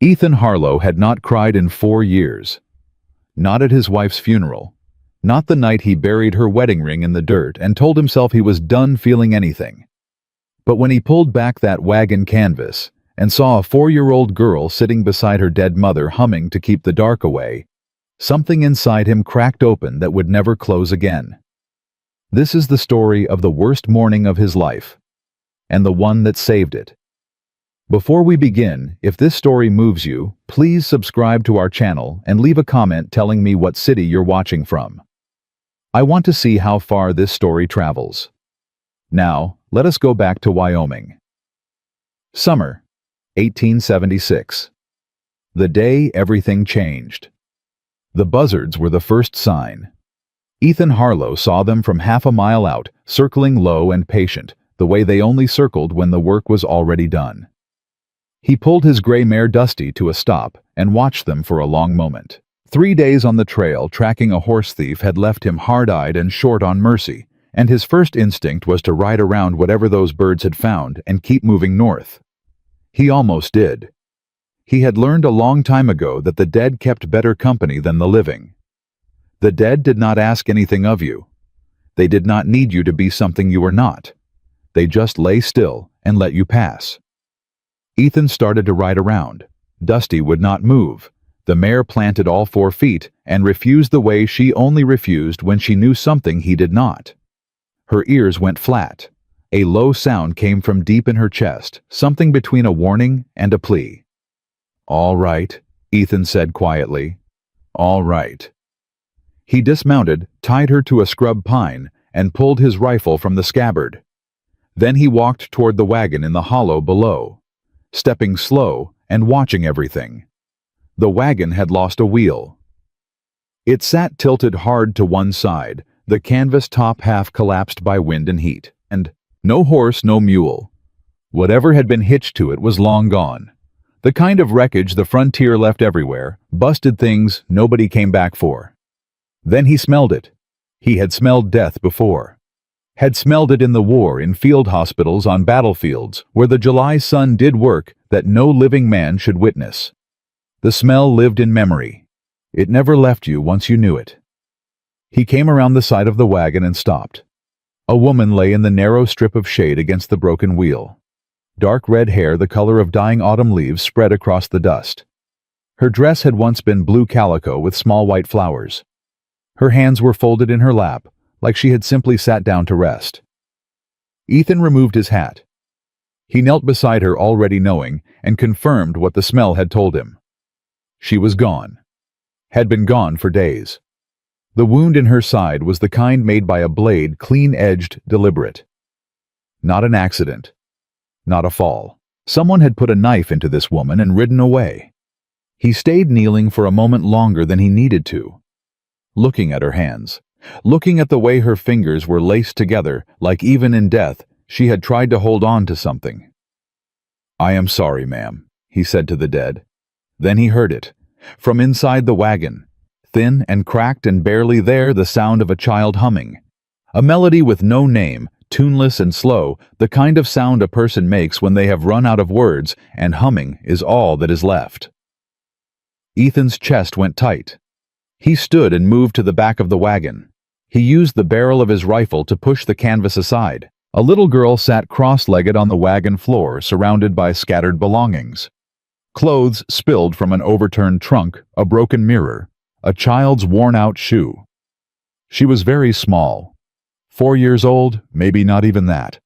Ethan Harlow had not cried in 4 years. Not at his wife's funeral. Not the night he buried her wedding ring in the dirt and told himself he was done feeling anything. But when he pulled back that wagon canvas and saw a 4-year-old girl sitting beside her dead mother humming to keep the dark away, something inside him cracked open that would never close again. This is the story of the worst morning of his life, and the one that saved it. Before we begin, if this story moves you, please subscribe to our channel and leave a comment telling me what city you're watching from. I want to see how far this story travels. Now, let us go back to Wyoming. Summer, 1876. The day everything changed. The buzzards were the first sign. Ethan Harlow saw them from half a mile out, circling low and patient, the way they only circled when the work was already done. He pulled his gray mare Dusty to a stop and watched them for a long moment. 3 days on the trail tracking a horse thief had left him hard-eyed and short on mercy, and his first instinct was to ride around whatever those birds had found and keep moving north. He almost did. He had learned a long time ago that the dead kept better company than the living. The dead did not ask anything of you. They did not need you to be something you were not. They just lay still and let you pass. Ethan started to ride around. Dusty would not move. The mare planted all 4 feet and refused the way she only refused when she knew something he did not. Her ears went flat. A low sound came from deep in her chest, something between a warning and a plea. "All right," Ethan said quietly. "All right." He dismounted, tied her to a scrub pine, and pulled his rifle from the scabbard. Then he walked toward the wagon in the hollow below, stepping slow and watching everything. The wagon had lost a wheel. It sat tilted hard to one side, the canvas top half collapsed by wind and heat, and no horse, no mule. Whatever had been hitched to it was long gone. The kind of wreckage the frontier left everywhere, busted things nobody came back for. Then he smelled it. He had smelled death before. Had smelled it in the war, in field hospitals, on battlefields, where the July sun did work that no living man should witness. The smell lived in memory. It never left you once you knew it. He came around the side of the wagon and stopped. A woman lay in the narrow strip of shade against the broken wheel. Dark red hair the color of dying autumn leaves spread across the dust. Her dress had once been blue calico with small white flowers. Her hands were folded in her lap, like she had simply sat down to rest. Ethan removed his hat. He knelt beside her, already knowing, and confirmed what the smell had told him. She was gone. Had been gone for days. The wound in her side was the kind made by a blade, clean-edged, deliberate. Not an accident. Not a fall. Someone had put a knife into this woman and ridden away. He stayed kneeling for a moment longer than he needed to, looking at her hands, looking at the way her fingers were laced together, like even in death she had tried to hold on to something. "I am sorry, ma'am," he said to the dead. Then he heard it, from inside the wagon, thin and cracked and barely there, the sound of a child humming. A melody with no name, tuneless and slow, the kind of sound a person makes when they have run out of words, and humming is all that is left. Ethan's chest went tight. He stood and moved to the back of the wagon. He used the barrel of his rifle to push the canvas aside. A little girl sat cross-legged on the wagon floor, surrounded by scattered belongings. Clothes spilled from an overturned trunk, a broken mirror, a child's worn-out shoe. She was very small. 4 years old, maybe not even that.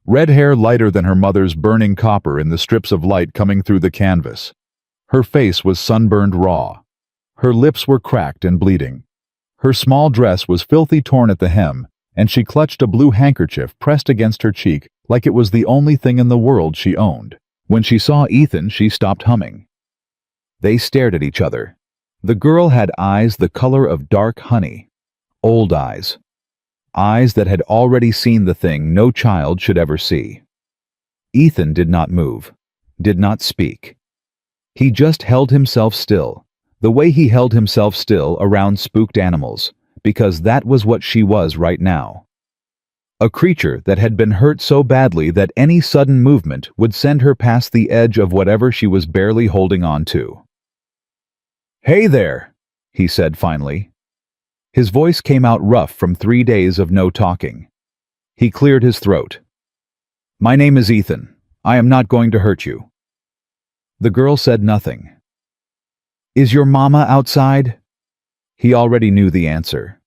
Red hair lighter than her mother's burning copper in the strips of light coming through the canvas. Her face was sunburned raw. Her lips were cracked and bleeding. Her small dress was filthy torn at the hem, and she clutched a blue handkerchief pressed against her cheek like it was the only thing in the world she owned. When she saw Ethan, she stopped humming. They stared at each other. The girl had eyes the color of dark honey. Old eyes. Eyes that had already seen the thing no child should ever see. Ethan did not move, did not speak. He just held himself still, the way he held himself still around spooked animals, because that was what she was right now. a creature that had been hurt so badly that any sudden movement would send her past the edge of whatever she was barely holding on to. "Hey there," he said finally. His voice came out rough from 3 days of no talking. He cleared his throat. "My name is Ethan. I am not going to hurt you." The girl said nothing. "Is your mama outside?" He already knew the answer.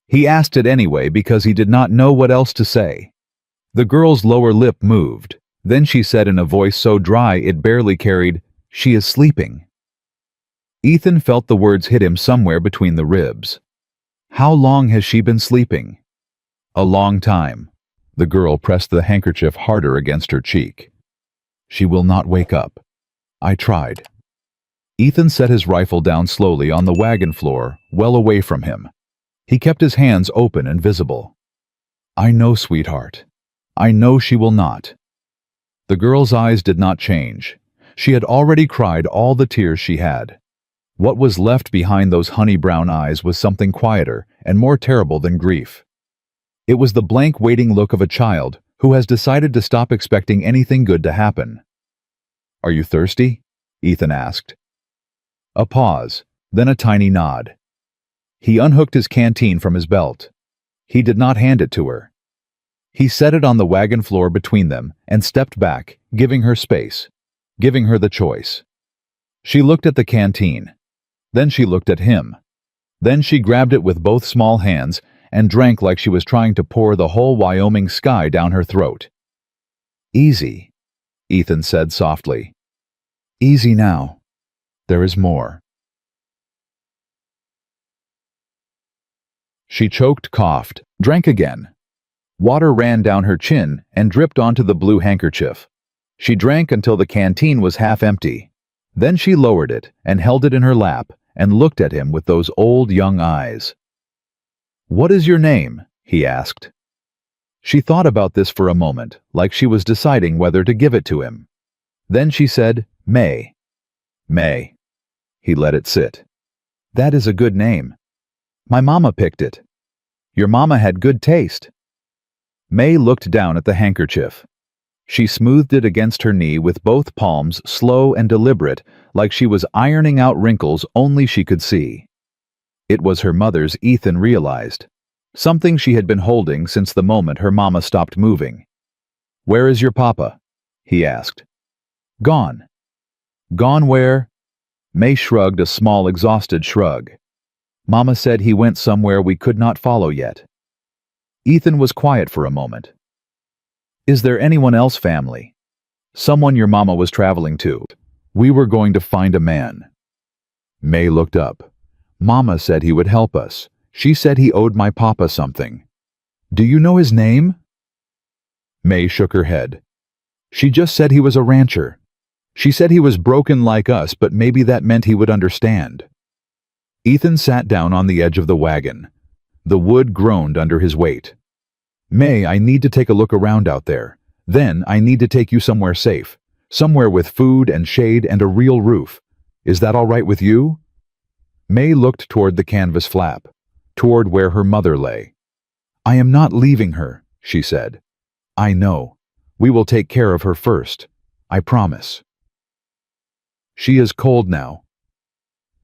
He asked it anyway because he did not know what else to say. The girl's lower lip moved. Then she said in a voice so dry it barely carried, "She is sleeping." Ethan felt the words hit him somewhere between the ribs. How long has she been sleeping? A long time. The girl pressed the handkerchief harder against her cheek. "She will not wake up. I tried." Ethan set his rifle down slowly on the wagon floor, well away from him. He kept his hands open and visible. "I know, sweetheart. I know she will not." The girl's eyes did not change. She had already cried all the tears she had. What was left behind those honey-brown eyes was something quieter and more terrible than grief. It was the blank waiting look of a child who has decided to stop expecting anything good to happen. "Are you thirsty?" Ethan asked. A pause, then a tiny nod. He unhooked his canteen from his belt. He did not hand it to her. He set it on the wagon floor between them and stepped back, giving her space, giving her the choice. She looked at the canteen. Then she looked at him. Then she grabbed it with both small hands and drank like she was trying to pour the whole Wyoming sky down her throat. "Easy," Ethan said softly. "Easy now. There is more." She choked, coughed, drank again. Water ran down her chin and dripped onto the blue handkerchief. She drank until the canteen was half empty. Then she lowered it and held it in her lap and looked at him with those old young eyes. "What is your name?" he asked. She thought about this for a moment, like she was deciding whether to give it to him. Then she said, "May." "May." He let it sit. "That is a good name. My mama picked it. Your mama had good taste." May looked down at the handkerchief. She smoothed it against her knee with both palms slow and deliberate, like she was ironing out wrinkles only she could see. It was her mother's, Ethan realized. Something she had been holding since the moment her mama stopped moving. "Where is your papa?" he asked. "Gone." "Gone where?" May shrugged a small, exhausted shrug. "Mama said he went somewhere we could not follow yet." Ethan was quiet for a moment. "Is there anyone else family? Someone your mama was traveling to? We were going to find a man." May looked up. "Mama said he would help us. She said he owed my papa something. Do you know his name?" May shook her head. "She just said he was a rancher. She said he was broken like us, but maybe that meant he would understand." Ethan sat down on the edge of the wagon. The wood groaned under his weight. "May, I need to take a look around out there. Then I need to take you somewhere safe, somewhere with food and shade and a real roof. Is that all right with you?" May looked toward the canvas flap, toward where her mother lay. "I am not leaving her," she said. "I know. We will take care of her first. I promise." "She is cold now."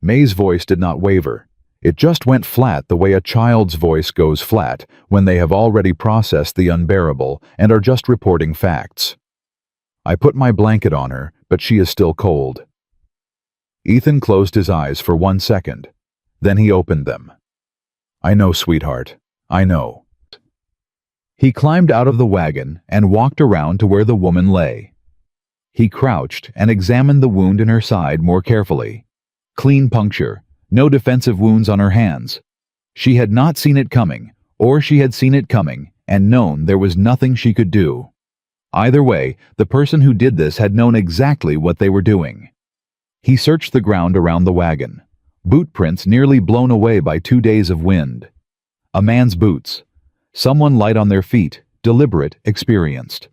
May's voice did not waver. It just went flat the way a child's voice goes flat when they have already processed the unbearable and are just reporting facts. "I put my blanket on her, but she is still cold." Ethan closed his eyes for 1 second. Then he opened them. "I know, sweetheart. I know." He climbed out of the wagon and walked around to where the woman lay. He crouched and examined the wound in her side more carefully. Clean puncture, no defensive wounds on her hands. She had not seen it coming, or she had seen it coming and known there was nothing she could do. Either way, the person who did this had known exactly what they were doing. He searched the ground around the wagon. Boot prints nearly blown away by 2 days of wind. A man's boots. Someone light on their feet, deliberate, experienced.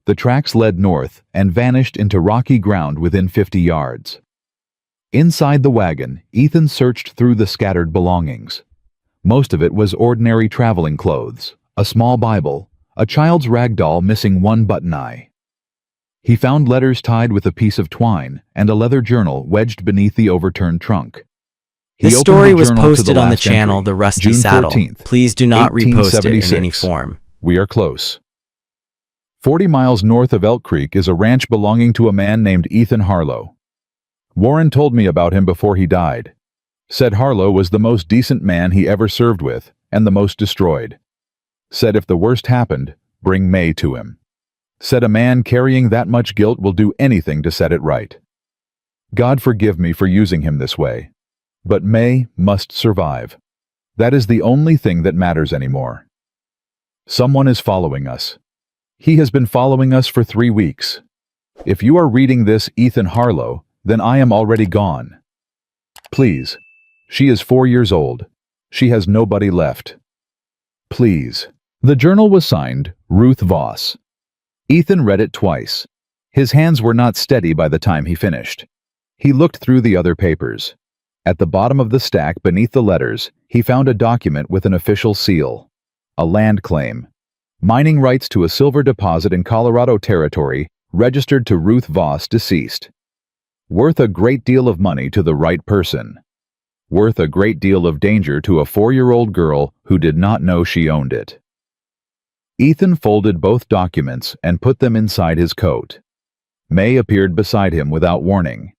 The tracks led north and vanished into rocky ground within 50 yards. Inside the wagon, Ethan searched through the scattered belongings. Most of it was ordinary traveling clothes, a small Bible, a child's rag doll missing one button eye. He found letters tied with a piece of twine and a leather journal wedged beneath the overturned trunk. This story was posted on the channel The Rusty Saddle. Please do not repost it in any form. We are close. 40 miles north of Elk Creek is a ranch belonging to a man named Ethan Harlow. Warren told me about him before he died. Said Harlow was the most decent man he ever served with and the most destroyed. Said if the worst happened, bring May to him. Said a man carrying that much guilt will do anything to set it right. God forgive me for using him this way. But May must survive. That is the only thing that matters anymore. Someone is following us. He has been following us for 3 weeks. If you are reading this, Ethan Harlow, then I am already gone. Please. She is 4 years old. She has nobody left. Please. The journal was signed Ruth Voss. Ethan read it twice. His hands were not steady by the time he finished. He looked through the other papers. At the bottom of the stack beneath the letters, he found a document with an official seal. A land claim. Mining rights to a silver deposit in Colorado Territory, registered to Ruth Voss, deceased. Worth a great deal of money to the right person. Worth a great deal of danger to a 4-year-old girl who did not know she owned it. Ethan folded both documents and put them inside his coat. May appeared beside him without warning.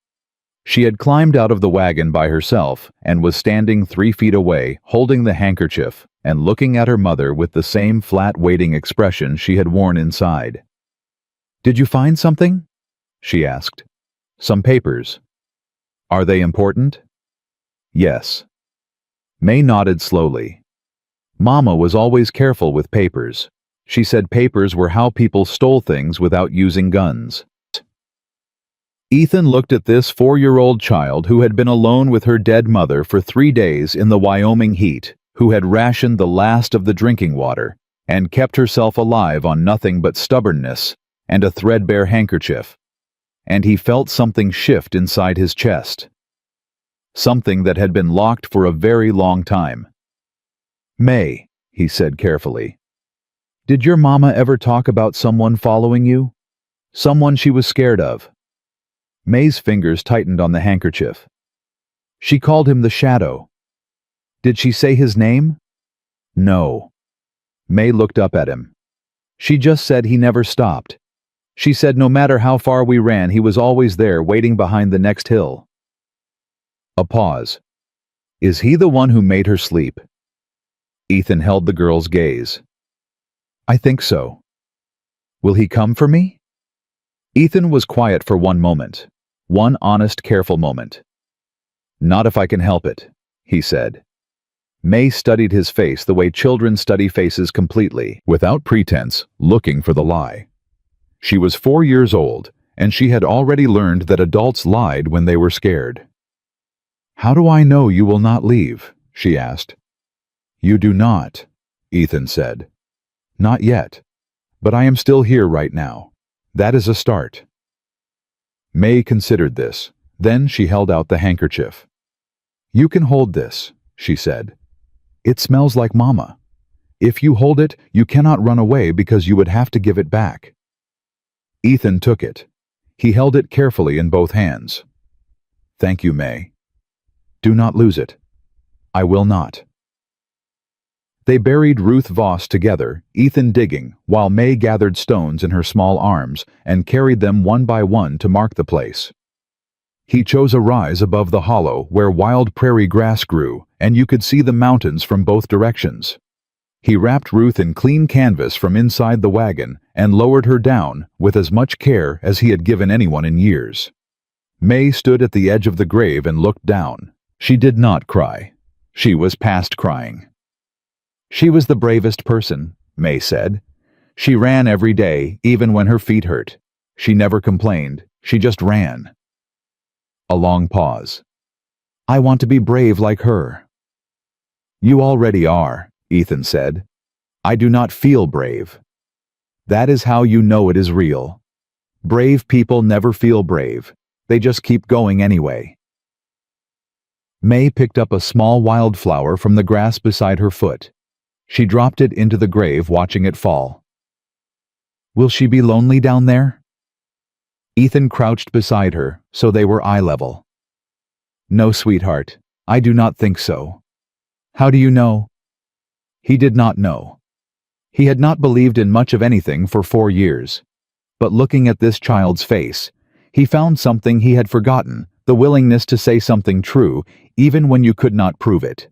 She had climbed out of the wagon by herself and was standing 3 feet away, holding the handkerchief and looking at her mother with the same flat, waiting expression she had worn inside. "Did you find something?" she asked. "Some papers." "Are they important?" "Yes." May nodded slowly. Mama was always careful with papers. She said papers were how people stole things without using guns. Ethan looked at this 4-year-old child who had been alone with her dead mother for 3 days in the Wyoming heat, who had rationed the last of the drinking water, and kept herself alive on nothing but stubbornness and a threadbare handkerchief. And he felt something shift inside his chest. Something that had been locked for a very long time. "May," he said carefully, "did your mama ever talk about someone following you? Someone she was scared of?" May's fingers tightened on the handkerchief. "She called him the Shadow." "Did she say his name?" "No." May looked up at him. "She just said he never stopped. She said no matter how far we ran, he was always there waiting behind the next hill." A pause. "Is he the one who made her sleep?" Ethan held the girl's gaze. "I think so." "Will he come for me?" Ethan was quiet for one moment. One honest, careful moment. "Not if I can help it," he said. May studied his face the way children study faces, completely, without pretense, looking for the lie. She was 4 years old, and she had already learned that adults lied when they were scared. "How do I know you will not leave?" she asked. "You do not," Ethan said. "Not yet. But I am still here right now. That is a start." May considered this. Then she held out the handkerchief. "You can hold this," she said. "It smells like Mama. If you hold it, you cannot run away because you would have to give it back." Ethan took it. He held it carefully in both hands. "Thank you, May. Do not lose it." "I will not." They buried Ruth Voss together, Ethan digging, while May gathered stones in her small arms and carried them one by one to mark the place. He chose a rise above the hollow where wild prairie grass grew, and you could see the mountains from both directions. He wrapped Ruth in clean canvas from inside the wagon and lowered her down with as much care as he had given anyone in years. May stood at the edge of the grave and looked down. She did not cry. She was past crying. She was the bravest person, May said. She ran every day, even when her feet hurt. She never complained. She just ran. A long pause. "I want to be brave like her." "You already are," Ethan said. "I do not feel brave." "That is how you know it is real. Brave people never feel brave. They just keep going anyway." May picked up a small wildflower from the grass beside her foot. She dropped it into the grave, watching it fall. Will she be lonely down there? Ethan crouched beside her, so they were eye level. No, sweetheart, I do not think so. How do you know? He did not know. He had not believed in much of anything for 4 years. But looking at this child's face, he found something he had forgotten, the willingness to say something true, even when you could not prove it.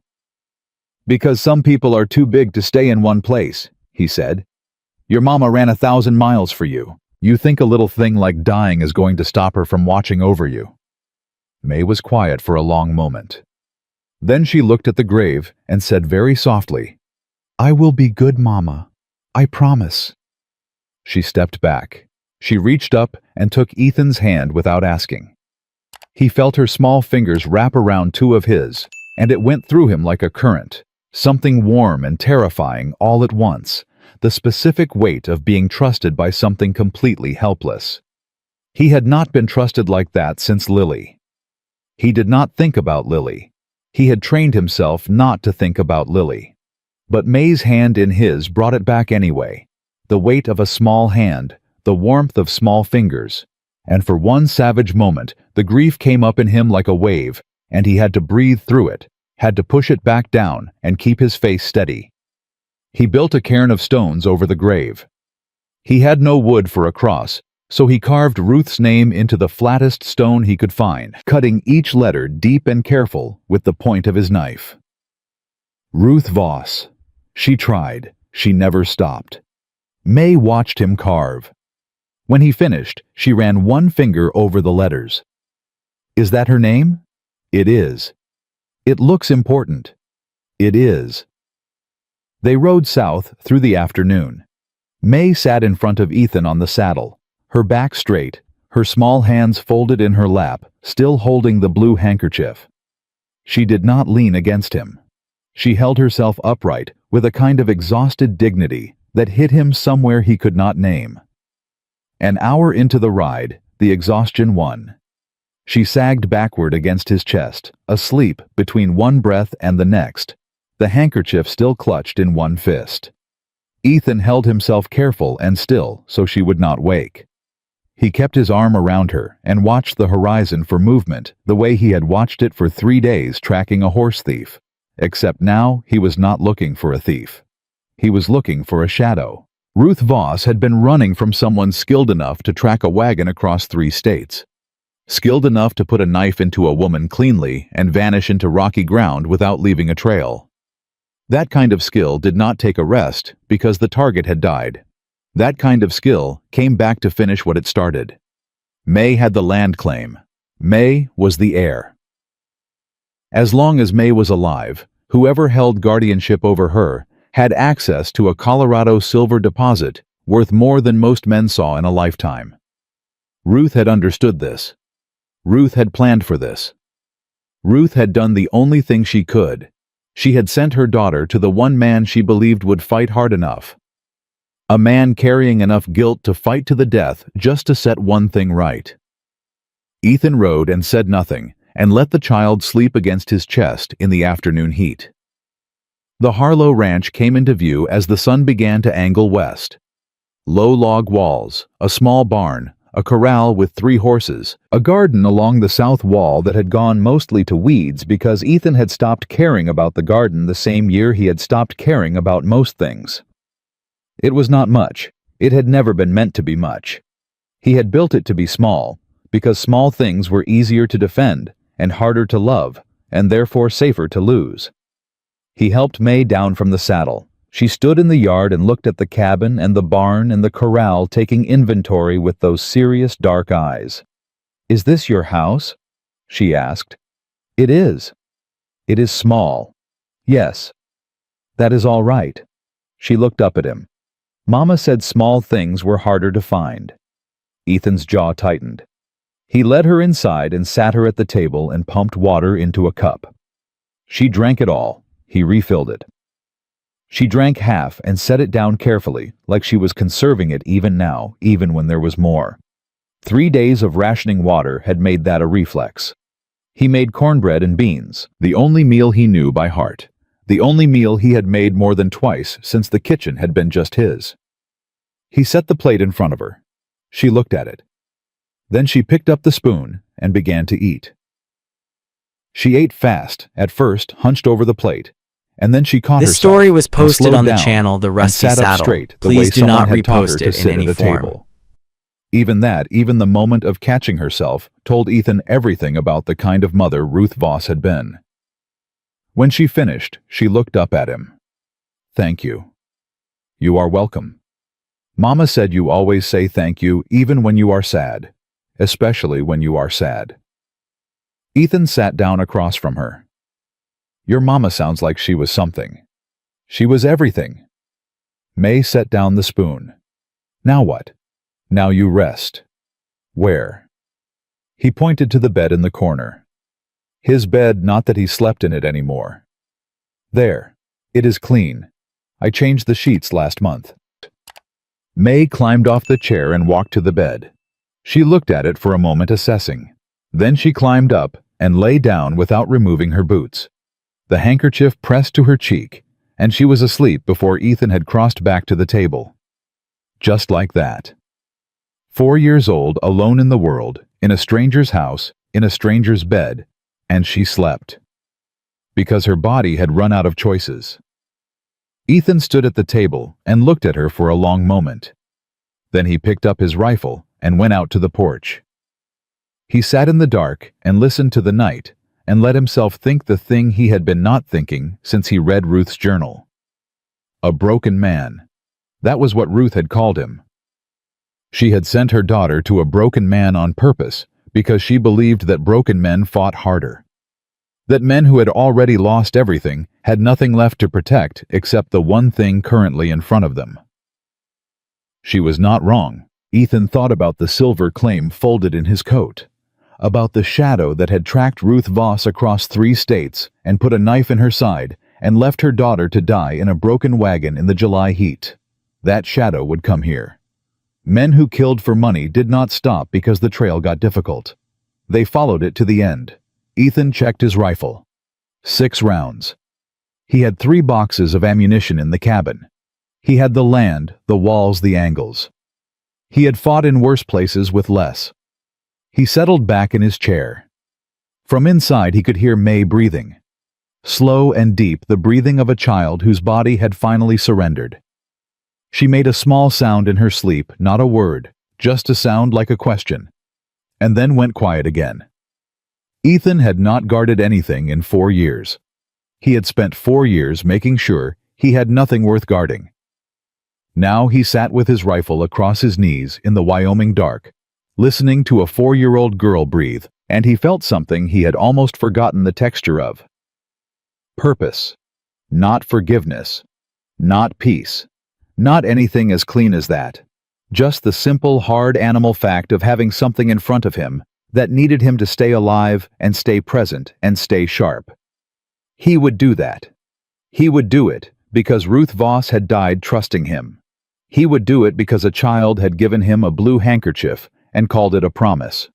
Because some people are too big to stay in one place, he said. Your mama ran 1,000 miles for you. You think a little thing like dying is going to stop her from watching over you. May was quiet for a long moment. Then she looked at the grave and said very softly, I will be good, Mama. I promise. She stepped back. She reached up and took Ethan's hand without asking. He felt her small fingers wrap around 2 of his, and it went through him like a current, something warm and terrifying all at once, the specific weight of being trusted by something completely helpless. He had not been trusted like that since Lily. He did not think about Lily. He had trained himself not to think about Lily. But May's hand in his brought it back anyway, the weight of a small hand, the warmth of small fingers, and for one savage moment the grief came up in him like a wave, and he had to breathe through it, had to push it back down and keep his face steady. He built a cairn of stones over the grave. He had no wood for a cross, so he carved Ruth's name into the flattest stone he could find, cutting each letter deep and careful with the point of his knife. Ruth Voss. She tried. She never stopped. May watched him carve. When he finished, she ran one finger over the letters. Is that her name? It is. It looks important. It is. They rode south through the afternoon. May sat in front of Ethan on the saddle, her back straight, her small hands folded in her lap, still holding the blue handkerchief. She did not lean against him. She held herself upright with a kind of exhausted dignity that hit him somewhere he could not name. An hour into the ride, the exhaustion won. She sagged backward against his chest, asleep between one breath and the next, the handkerchief still clutched in one fist. Ethan held himself careful and still so she would not wake. He kept his arm around her and watched the horizon for movement the way he had watched it for 3 days tracking a horse thief, except now he was not looking for a thief. He was looking for a shadow. Ruth Voss had been running from someone skilled enough to track a wagon across 3 states. Skilled enough to put a knife into a woman cleanly and vanish into rocky ground without leaving a trail. That kind of skill did not take a rest because the target had died. That kind of skill came back to finish what it started. May had the land claim. May was the heir. As long as May was alive, whoever held guardianship over her had access to a Colorado silver deposit worth more than most men saw in a lifetime. Ruth had understood this. Ruth had planned for this. Ruth had done the only thing she could. She had sent her daughter to the one man she believed would fight hard enough. A man carrying enough guilt to fight to the death just to set one thing right. Ethan rode and said nothing, and let the child sleep against his chest in the afternoon heat. The Harlow Ranch came into view as the sun began to angle west. Low log walls, a small barn, a corral with 3 horses, a garden along the south wall that had gone mostly to weeds because Ethan had stopped caring about the garden the same year he had stopped caring about most things. It was not much. It had never been meant to be much. He had built it to be small, because small things were easier to defend and harder to love, and therefore safer to lose. He helped May down from the saddle. She stood in the yard and looked at the cabin and the barn and the corral, taking inventory with those serious dark eyes. "Is this your house?" she asked. "It is." "It is small." "Yes." "That is all right." She looked up at him. Mama said small things were harder to find. Ethan's jaw tightened. He led her inside and sat her at the table and pumped water into a cup. She drank it all. He refilled it. She drank half and set it down carefully, like she was conserving it even now, even when there was more. 3 days of rationing water had made that a reflex. He made cornbread and beans, the only meal he knew by heart, the only meal he had made more than twice since the kitchen had been just his. He set the plate in front of her. She looked at it. Then she picked up the spoon and began to eat. She ate fast, at first hunched over the plate, and then she caught herself. This story was posted slowed on the down channel The Rusty and sat up Saddle. straight, the way Please do not someone had taught her repost to it in sit any at a form. table. Even the moment of catching herself, told Ethan everything about the kind of mother Ruth Voss had been. When she finished, she looked up at him. "Thank you." "You are welcome. Mama said you always say thank you even when you are sad, especially when you are sad." Ethan sat down across from her. "Your mama sounds like she was something. She was everything." May set down the spoon. "Now what?" "Now you rest." "Where?" He pointed to the bed in the corner. His bed, not that he slept in it anymore. "There. It is clean. I changed the sheets last month." May climbed off the chair and walked to the bed. She looked at it for a moment, assessing. Then she climbed up and lay down without removing her boots. The handkerchief pressed to her cheek, and she was asleep before Ethan had crossed back to the table. Just like that. 4 years old, alone in the world, in a stranger's house, in a stranger's bed, and she slept. Because her body had run out of choices. Ethan stood at the table and looked at her for a long moment. Then he picked up his rifle and went out to the porch. He sat in the dark and listened to the night and let himself think the thing he had been not thinking since he read Ruth's journal. A broken man. That was what Ruth had called him. She had sent her daughter to a broken man on purpose because she believed that broken men fought harder. That men who had already lost everything had nothing left to protect except the one thing currently in front of them. She was not wrong. Ethan thought about the silver claim folded in his coat, about the shadow that had tracked Ruth Voss across 3 states and put a knife in her side and left her daughter to die in a broken wagon in the July heat. That shadow would come here. Men who killed for money did not stop because the trail got difficult. They followed it to the end. Ethan checked his rifle. 6 rounds. He had 3 boxes of ammunition in the cabin. He had the land, the walls, the angles. He had fought in worse places with less. He settled back in his chair. From inside he could hear May breathing. Slow and deep, the breathing of a child whose body had finally surrendered. She made a small sound in her sleep, not a word, just a sound like a question, and then went quiet again. Ethan had not guarded anything in 4 years. He had spent 4 years making sure he had nothing worth guarding. Now he sat with his rifle across his knees in the Wyoming dark, listening to a 4-year-old girl breathe, and he felt something he had almost forgotten the texture of. Purpose. Not forgiveness. Not peace. Not anything as clean as that. Just the simple, hard animal fact of having something in front of him that needed him to stay alive and stay present and stay sharp. He would do that. He would do it because Ruth Voss had died trusting him. He would do it because a child had given him a blue handkerchief and called it a promise.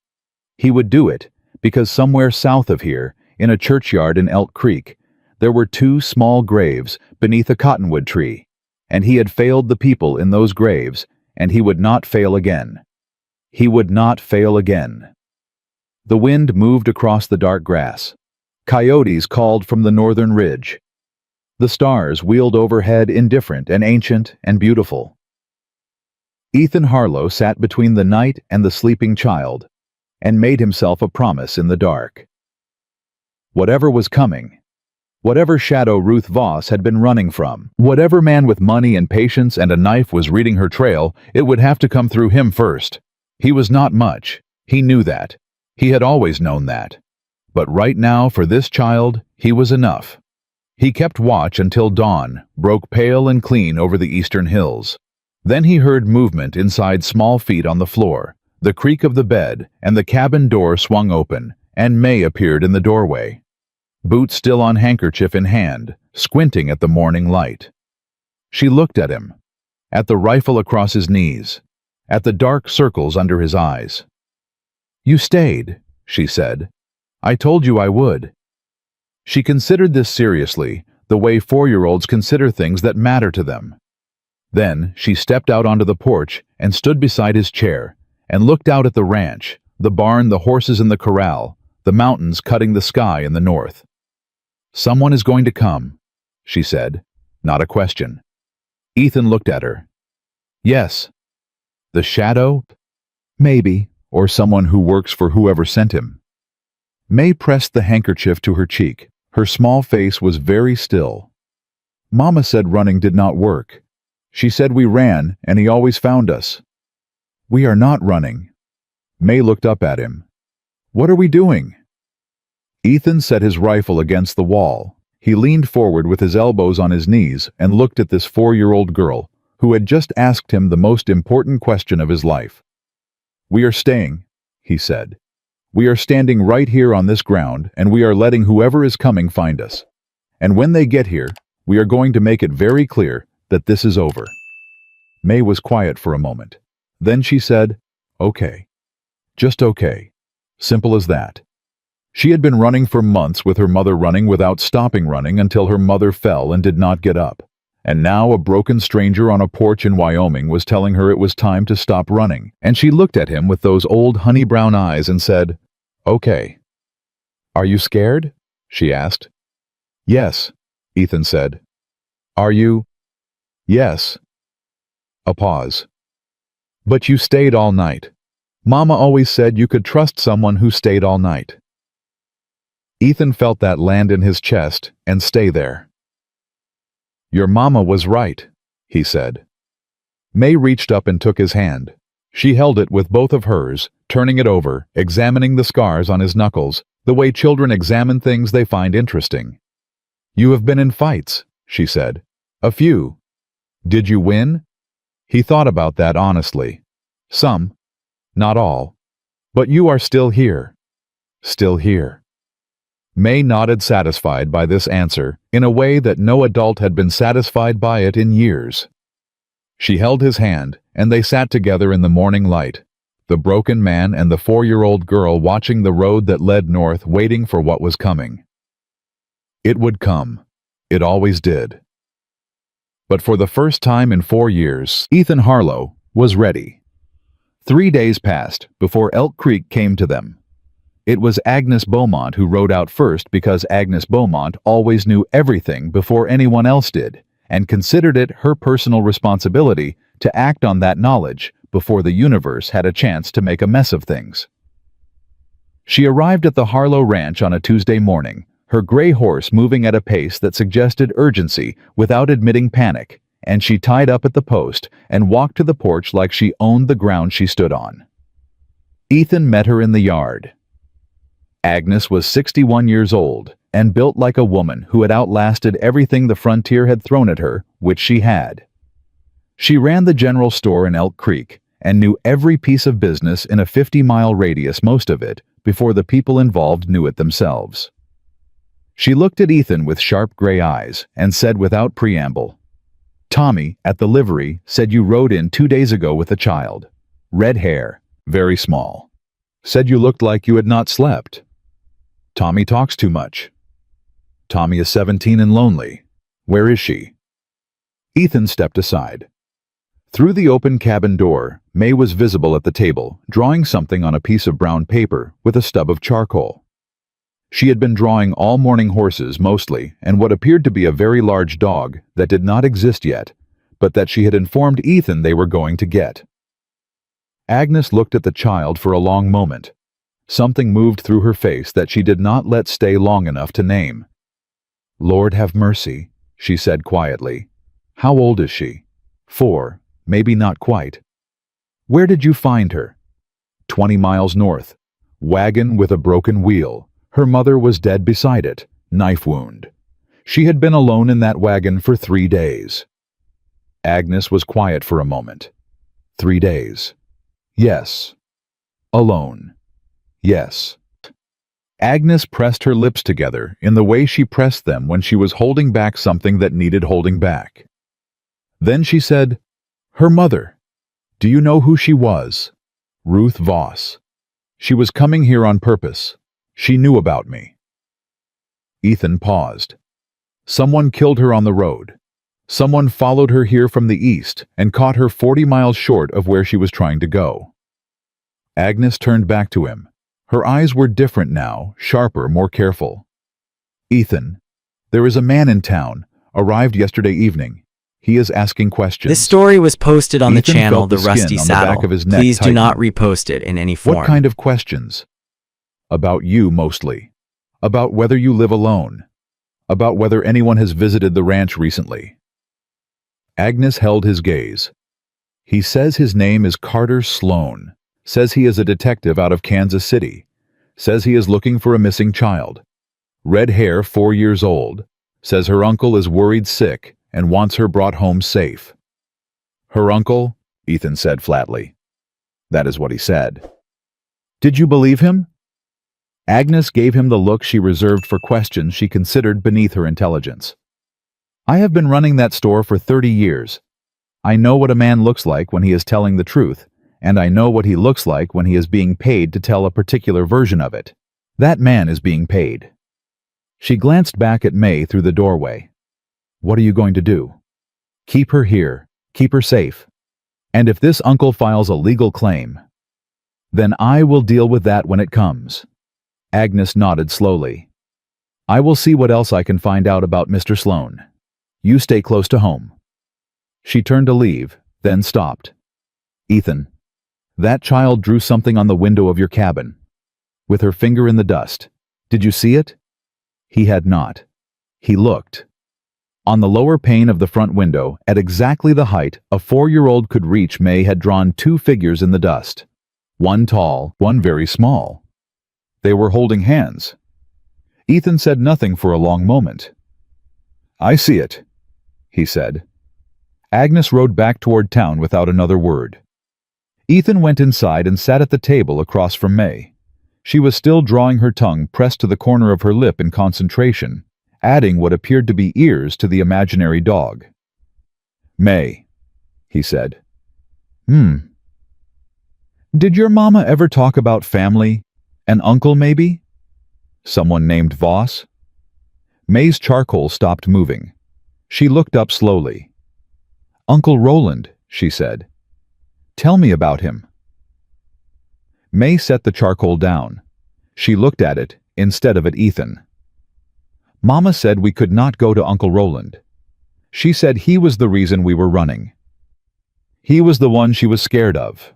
He would do it because somewhere south of here, in a churchyard in Elk Creek, there were 2 small graves beneath a cottonwood tree, and he had failed the people in those graves, and he would not fail again. He would not fail again. The wind moved across the dark grass. Coyotes called from the northern ridge. The stars wheeled overhead, indifferent and ancient and beautiful. Ethan Harlow sat between the night and the sleeping child and made himself a promise in the dark. Whatever was coming, whatever shadow Ruth Voss had been running from, whatever man with money and patience and a knife was reading her trail, it would have to come through him first. He was not much. He knew that. He had always known that. But right now, for this child, he was enough. He kept watch until dawn broke pale and clean over the eastern hills. Then he heard movement inside small feet on the floor, the creak of the bed, and the cabin door swung open, and May appeared in the doorway. Boots still on, handkerchief in hand, squinting at the morning light. She looked at him, at the rifle across his knees, at the dark circles under his eyes. "You stayed," she said. "I told you I would." She considered this seriously, the way 4-year-olds consider things that matter to them. Then she stepped out onto the porch and stood beside his chair and looked out at the ranch, the barn, the horses in the corral, the mountains cutting the sky in the north. "Someone is going to come," she said, not a question. Ethan looked at her. "Yes." "The shadow?" "Maybe, or someone who works for whoever sent him." May pressed the handkerchief to her cheek. Her small face was very still. "Mama said running did not work. She said we ran, and he always found us." "We are not running." May looked up at him. "What are we doing?" Ethan set his rifle against the wall. He leaned forward with his elbows on his knees and looked at this 4-year-old girl who had just asked him the most important question of his life. "We are staying," he said. "We are standing right here on this ground, and we are letting whoever is coming find us. And when they get here, we are going to make it very clear that this is over." May was quiet for a moment. Then she said, "Okay. Just okay." Simple as that. She had been running for months with her mother running without stopping running until her mother fell and did not get up. And now a broken stranger on a porch in Wyoming was telling her it was time to stop running. And she looked at him with those old honey-brown eyes and said, "Okay." "Are you scared?" she asked. "Yes," Ethan said. "Are you?" "Yes." A pause. "But you stayed all night. Mama always said you could trust someone who stayed all night." Ethan felt that land in his chest and stay there. "Your mama was right," he said. May reached up and took his hand. She held it with both of hers, turning it over, examining the scars on his knuckles, the way children examine things they find interesting. "You have been in fights," she said. "A few. Did you win?" He thought about that honestly. "Some. Not all. But you are still here. Still here." May nodded, satisfied by this answer, in a way that no adult had been satisfied by it in years. She held his hand, and they sat together in the morning light, the broken man and the 4-year-old girl watching the road that led north, waiting for what was coming. It would come. It always did. But for the first time in 4 years, Ethan Harlow was ready. 3 days passed before Elk Creek came to them. It was Agnes Beaumont who rode out first because Agnes Beaumont always knew everything before anyone else did, and considered it her personal responsibility to act on that knowledge before the universe had a chance to make a mess of things. She arrived at the Harlow Ranch on a Tuesday morning, her gray horse moving at a pace that suggested urgency without admitting panic, and she tied up at the post and walked to the porch like she owned the ground she stood on. Ethan met her in the yard. Agnes was 61 years old and built like a woman who had outlasted everything the frontier had thrown at her, which she had. She ran the general store in Elk Creek and knew every piece of business in a 50-mile radius, most of it, before the people involved knew it themselves. She looked at Ethan with sharp gray eyes and said without preamble, "Tommy, at the livery, said you rode in 2 days ago with a child. Red hair, very small. Said you looked like you had not slept. Tommy talks too much. Tommy is 17 and lonely. Where is she?" Ethan stepped aside. Through the open cabin door, May was visible at the table, drawing something on a piece of brown paper with a stub of charcoal. She had been drawing all morning horses mostly, and what appeared to be a very large dog that did not exist yet, but that she had informed Ethan they were going to get. Agnes looked at the child for a long moment. Something moved through her face that she did not let stay long enough to name. "Lord have mercy," she said quietly. "How old is she?" 4, maybe not quite. "Where did you find her?" 20 miles north. Wagon with a broken wheel. Her mother was dead beside it, knife wound. She had been alone in that wagon for 3 days. Agnes was quiet for a moment. 3 days. Yes. Alone. Yes. Agnes pressed her lips together in the way she pressed them when she was holding back something that needed holding back. Then she said, "Her mother. Do you know who she was?" "Ruth Voss. She was coming here on purpose. She knew about me." Ethan paused. "Someone killed her on the road. Someone followed her here from the east and caught her 40 miles short of where she was trying to go. Agnes turned back to him. Her eyes were different now, sharper, more careful. Ethan, there is a man in town, arrived yesterday evening. He is asking questions. This story was posted on the Ethan channel felt The skin Rusty on the Saddle. back of his neck Please do not tighten. repost it in any form. What kind of questions? About you mostly. About whether you live alone. About whether anyone has visited the ranch recently. Agnes held his gaze. He says his name is Carter Sloan. Says he is a detective out of Kansas City. Says he is looking for a missing child. Red hair, 4 years old. Says her uncle is worried sick and wants her brought home safe. Her uncle? Ethan said flatly. That is what he said. Did you believe him? Agnes gave him the look she reserved for questions she considered beneath her intelligence. I have been running that store for 30 years. I know what a man looks like when he is telling the truth, and I know what he looks like when he is being paid to tell a particular version of it. That man is being paid. She glanced back at May through the doorway. What are you going to do? Keep her here. Keep her safe. And if this uncle files a legal claim, then I will deal with that when it comes. Agnes nodded slowly. I will see what else I can find out about Mr. Sloan. You stay close to home. She turned to leave, then stopped. Ethan, that child drew something on the window of your cabin. With her finger in the dust. Did you see it? He had not. He looked. On the lower pane of the front window, at exactly the height a 4-year-old could reach, May had drawn 2 figures in the dust. One tall, one very small. They were holding hands. Ethan said nothing for a long moment. I see it, he said. Agnes rode back toward town without another word. Ethan went inside and sat at the table across from May. She was still drawing her tongue pressed to the corner of her lip in concentration, adding what appeared to be ears to the imaginary dog. May, he said. Did your mama ever talk about family? An uncle, maybe? Someone named Voss? May's charcoal stopped moving. She looked up slowly. Uncle Roland, she said. Tell me about him. May set the charcoal down. She looked at it instead of at Ethan. Mama said we could not go to Uncle Roland. She said he was the reason we were running. He was the one she was scared of.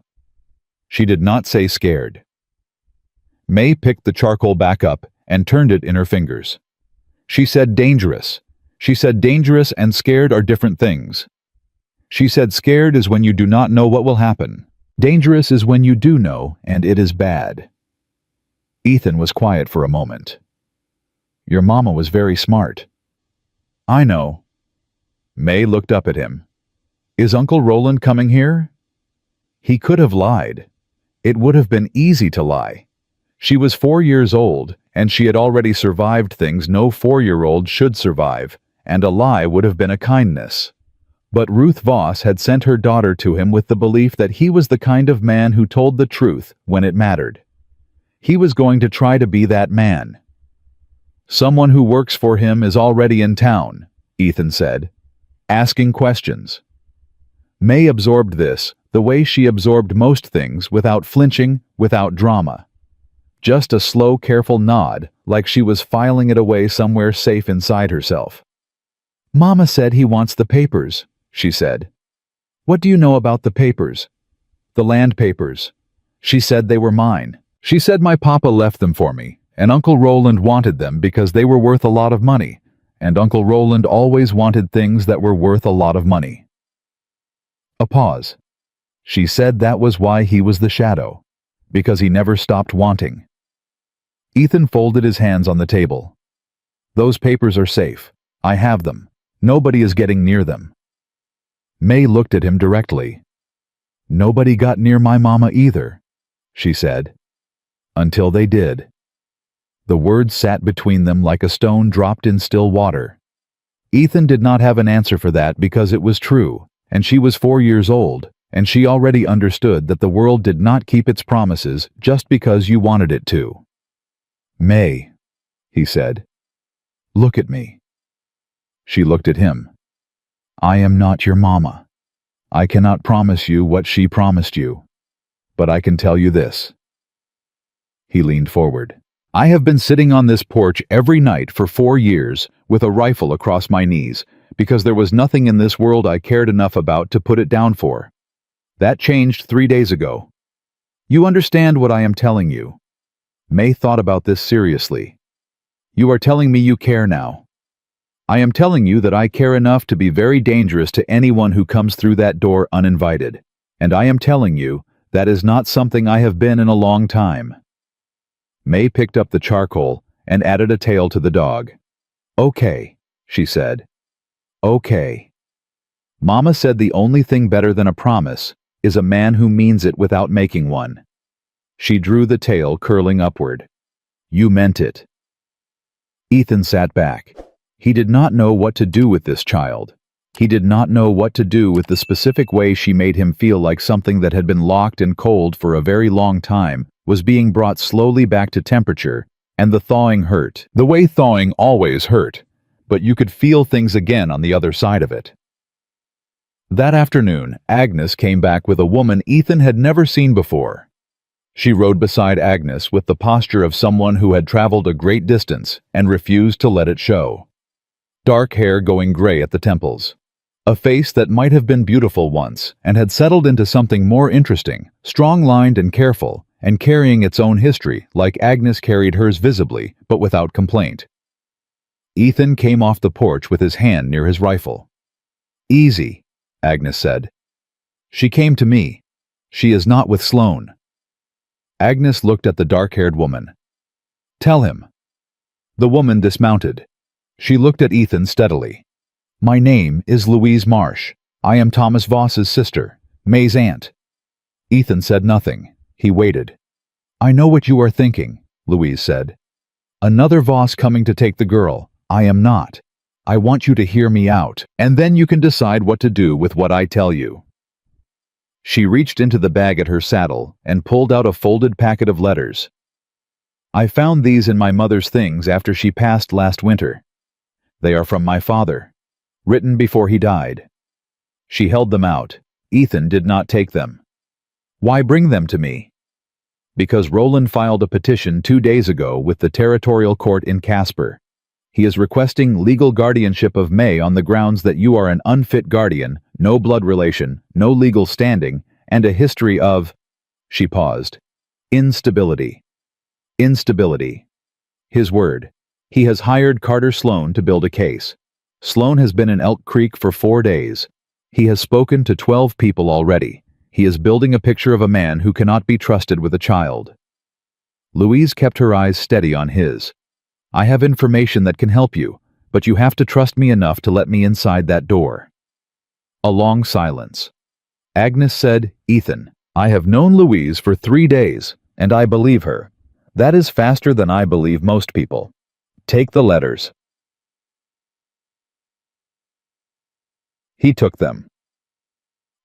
She did not say scared. May picked the charcoal back up and turned it in her fingers. She said dangerous. She said dangerous and scared are different things. She said scared is when you do not know what will happen. Dangerous is when you do know and it is bad. Ethan was quiet for a moment. Your mama was very smart. I know. May looked up at him. Is Uncle Roland coming here? He could have lied. It would have been easy to lie. She was 4 years old, and she had already survived things no 4-year-old should survive, and a lie would have been a kindness. But Ruth Voss had sent her daughter to him with the belief that he was the kind of man who told the truth when it mattered. He was going to try to be that man. Someone who works for him is already in town, Ethan said, asking questions. May absorbed this the way she absorbed most things, without flinching, without drama. Just a slow, careful nod, like she was filing it away somewhere safe inside herself. Mama said he wants the papers, she said. What do you know about the papers? The land papers. She said they were mine. She said my papa left them for me, and Uncle Roland wanted them because they were worth a lot of money, and Uncle Roland always wanted things that were worth a lot of money. A pause. She said that was why he was the shadow, because he never stopped wanting. Ethan folded his hands on the table. Those papers are safe. I have them. Nobody is getting near them. May looked at him directly. Nobody got near my mama either, she said. Until they did. The words sat between them like a stone dropped in still water. Ethan did not have an answer for that because it was true, and she was 4 years old, and she already understood that the world did not keep its promises just because you wanted it to. May, he said. Look at me. She looked at him. I am not your mama. I cannot promise you what she promised you. But I can tell you this." He leaned forward. "I have been sitting on this porch every night for 4 years with a rifle across my knees because there was nothing in this world I cared enough about to put it down for. That changed 3 days ago. You understand what I am telling you?" May thought about this seriously. "You are telling me you care now. I am telling you that I care enough to be very dangerous to anyone who comes through that door uninvited. And I am telling you that is not something I have been in a long time." May picked up the charcoal and added a tail to the dog. "Okay," she said. "Okay. Mama said the only thing better than a promise is a man who means it without making one." She drew the tail curling upward. "You meant it." Ethan sat back. He did not know what to do with this child. He did not know what to do with the specific way she made him feel like something that had been locked and cold for a very long time was being brought slowly back to temperature, and the thawing hurt. The way thawing always hurt, but you could feel things again on the other side of it. That afternoon, Agnes came back with a woman Ethan had never seen before. She rode beside Agnes with the posture of someone who had traveled a great distance and refused to let it show. Dark hair going gray at the temples. A face that might have been beautiful once and had settled into something more interesting, strong-lined and careful, and carrying its own history like Agnes carried hers visibly, but without complaint. Ethan came off the porch with his hand near his rifle. "Easy," Agnes said. "She came to me. She is not with Sloane." Agnes looked at the dark-haired woman. "Tell him." The woman dismounted. She looked at Ethan steadily. "My name is Louise Marsh. I am Thomas Voss's sister, May's aunt." Ethan said nothing. He waited. "I know what you are thinking," Louise said. "Another Voss coming to take the girl. I am not. I want you to hear me out, and then you can decide what to do with what I tell you." She reached into the bag at her saddle and pulled out a folded packet of letters. "I found these in my mother's things after she passed last winter. They are from my father, written before he died." She held them out. Ethan did not take them. "Why bring them to me?" "Because Roland filed a petition 2 days ago with the territorial court in Casper. He is requesting legal guardianship of May on the grounds that you are an unfit guardian, no blood relation, no legal standing, and a history of—" She paused. "Instability. Instability. His word. He has hired Carter Sloane to build a case. Sloane has been in Elk Creek for 4 days. He has spoken to 12 people already. He is building a picture of a man who cannot be trusted with a child." Louise kept her eyes steady on his. "I have information that can help you, but you have to trust me enough to let me inside that door." A long silence. Agnes said, "Ethan, I have known Louise for 3 days, and I believe her. That is faster than I believe most people. Take the letters." He took them.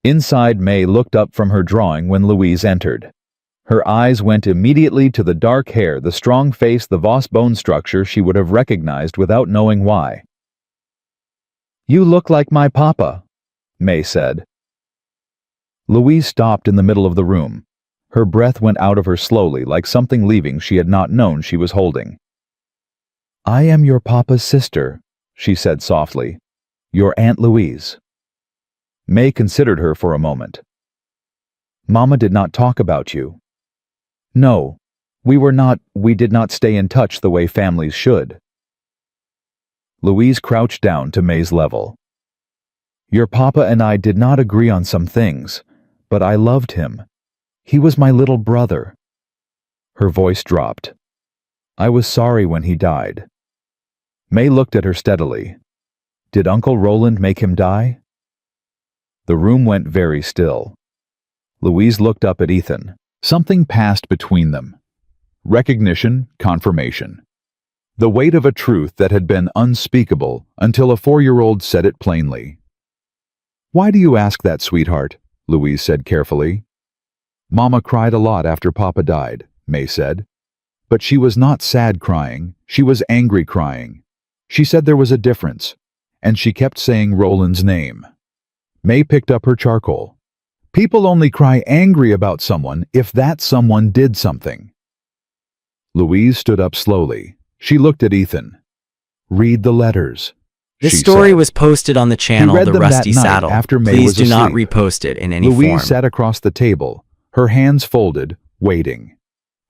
Inside, May looked up from her drawing when Louise entered. Her eyes went immediately to the dark hair, the strong face, the Voss bone structure she would have recognized without knowing why. "You look like my papa," May said. Louise stopped in the middle of the room. Her breath went out of her slowly, like something leaving she had not known she was holding. "I am your papa's sister," she said softly. "Your Aunt Louise." May considered her for a moment. "Mama did not talk about you." "No, we did not stay in touch the way families should." Louise crouched down to May's level. "Your papa and I did not agree on some things, but I loved him. He was my little brother." Her voice dropped. "I was sorry when he died." May looked at her steadily. "Did Uncle Roland make him die?" The room went very still. Louise looked up at Ethan. Something passed between them. Recognition, confirmation. The weight of a truth that had been unspeakable until a 4-year-old said it plainly. "Why do you ask that, sweetheart?" Louise said carefully. "Mama cried a lot after Papa died," May said. "But she was not sad crying, she was angry crying. She said there was a difference, and she kept saying Roland's name. May picked up her charcoal. People only cry angry about someone if that someone did something. Louise stood up slowly. She looked at Ethan. Read the letters. This story was posted on the channel The Rusty Saddle. After May Please was do asleep. not repost it in any Louise form. sat across the table, her hands folded, waiting.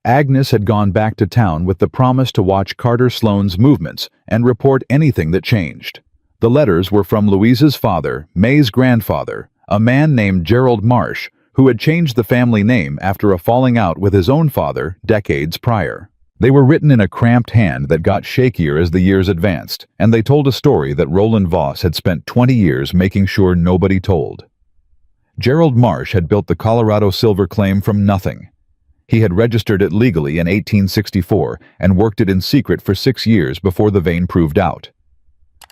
Agnes had gone back to town with the promise to watch Carter Sloane's movements and report anything that changed. The letters were from Louise's father, May's grandfather, a man named Gerald Marsh, who had changed the family name after a falling out with his own father decades prior. They were written in a cramped hand that got shakier as the years advanced, and they told a story that Roland Voss had spent 20 years making sure nobody told. Gerald Marsh had built the Colorado silver claim from nothing. He had registered it legally in 1864 and worked it in secret for 6 years before the vein proved out.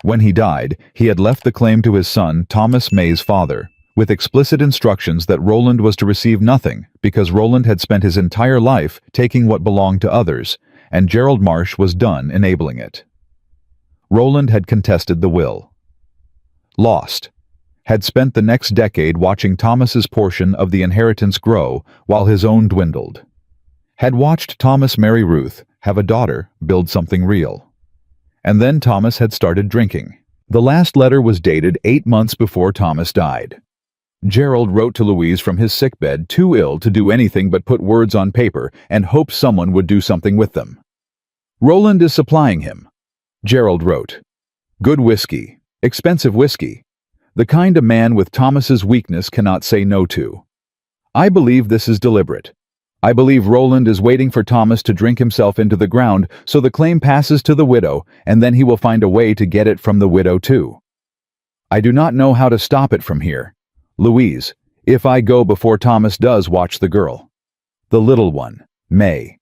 When he died, he had left the claim to his son, Thomas May's father, with explicit instructions that Roland was to receive nothing because Roland had spent his entire life taking what belonged to others, and Gerald Marsh was done enabling it. Roland had contested the will. Lost. Had spent the next decade watching Thomas's portion of the inheritance grow while his own dwindled. Had watched Thomas marry Ruth, have a daughter, build something real. And then Thomas had started drinking. The last letter was dated 8 months before Thomas died. Gerald wrote to Louise from his sickbed, too ill to do anything but put words on paper and hope someone would do something with them. Roland is supplying him. Gerald wrote, good whiskey, expensive whiskey, the kind a man with Thomas's weakness cannot say no to. I believe this is deliberate. I believe Roland is waiting for Thomas to drink himself into the ground so the claim passes to the widow, and then he will find a way to get it from the widow too. I do not know how to stop it from here. Louise, if I go before Thomas does, watch the girl. The little one, May.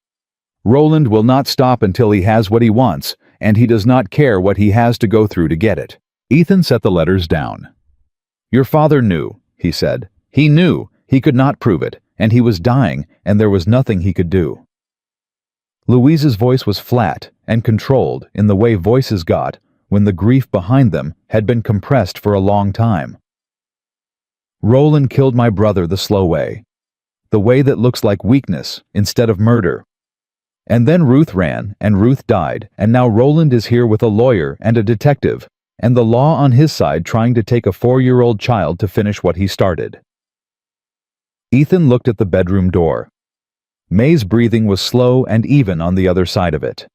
Roland will not stop until he has what he wants, and he does not care what he has to go through to get it. Ethan set the letters down. Your father knew, he said. He knew he could not prove it, and he was dying, and there was nothing he could do. Louise's voice was flat and controlled in the way voices got when the grief behind them had been compressed for a long time. Roland killed my brother the slow way, the way that looks like weakness instead of murder. And then Ruth ran, and Ruth died, and now Roland is here with a lawyer and a detective, and the law on his side trying to take a 4-year-old child to finish what he started. Ethan looked at the bedroom door. May's breathing was slow and even on the other side of it.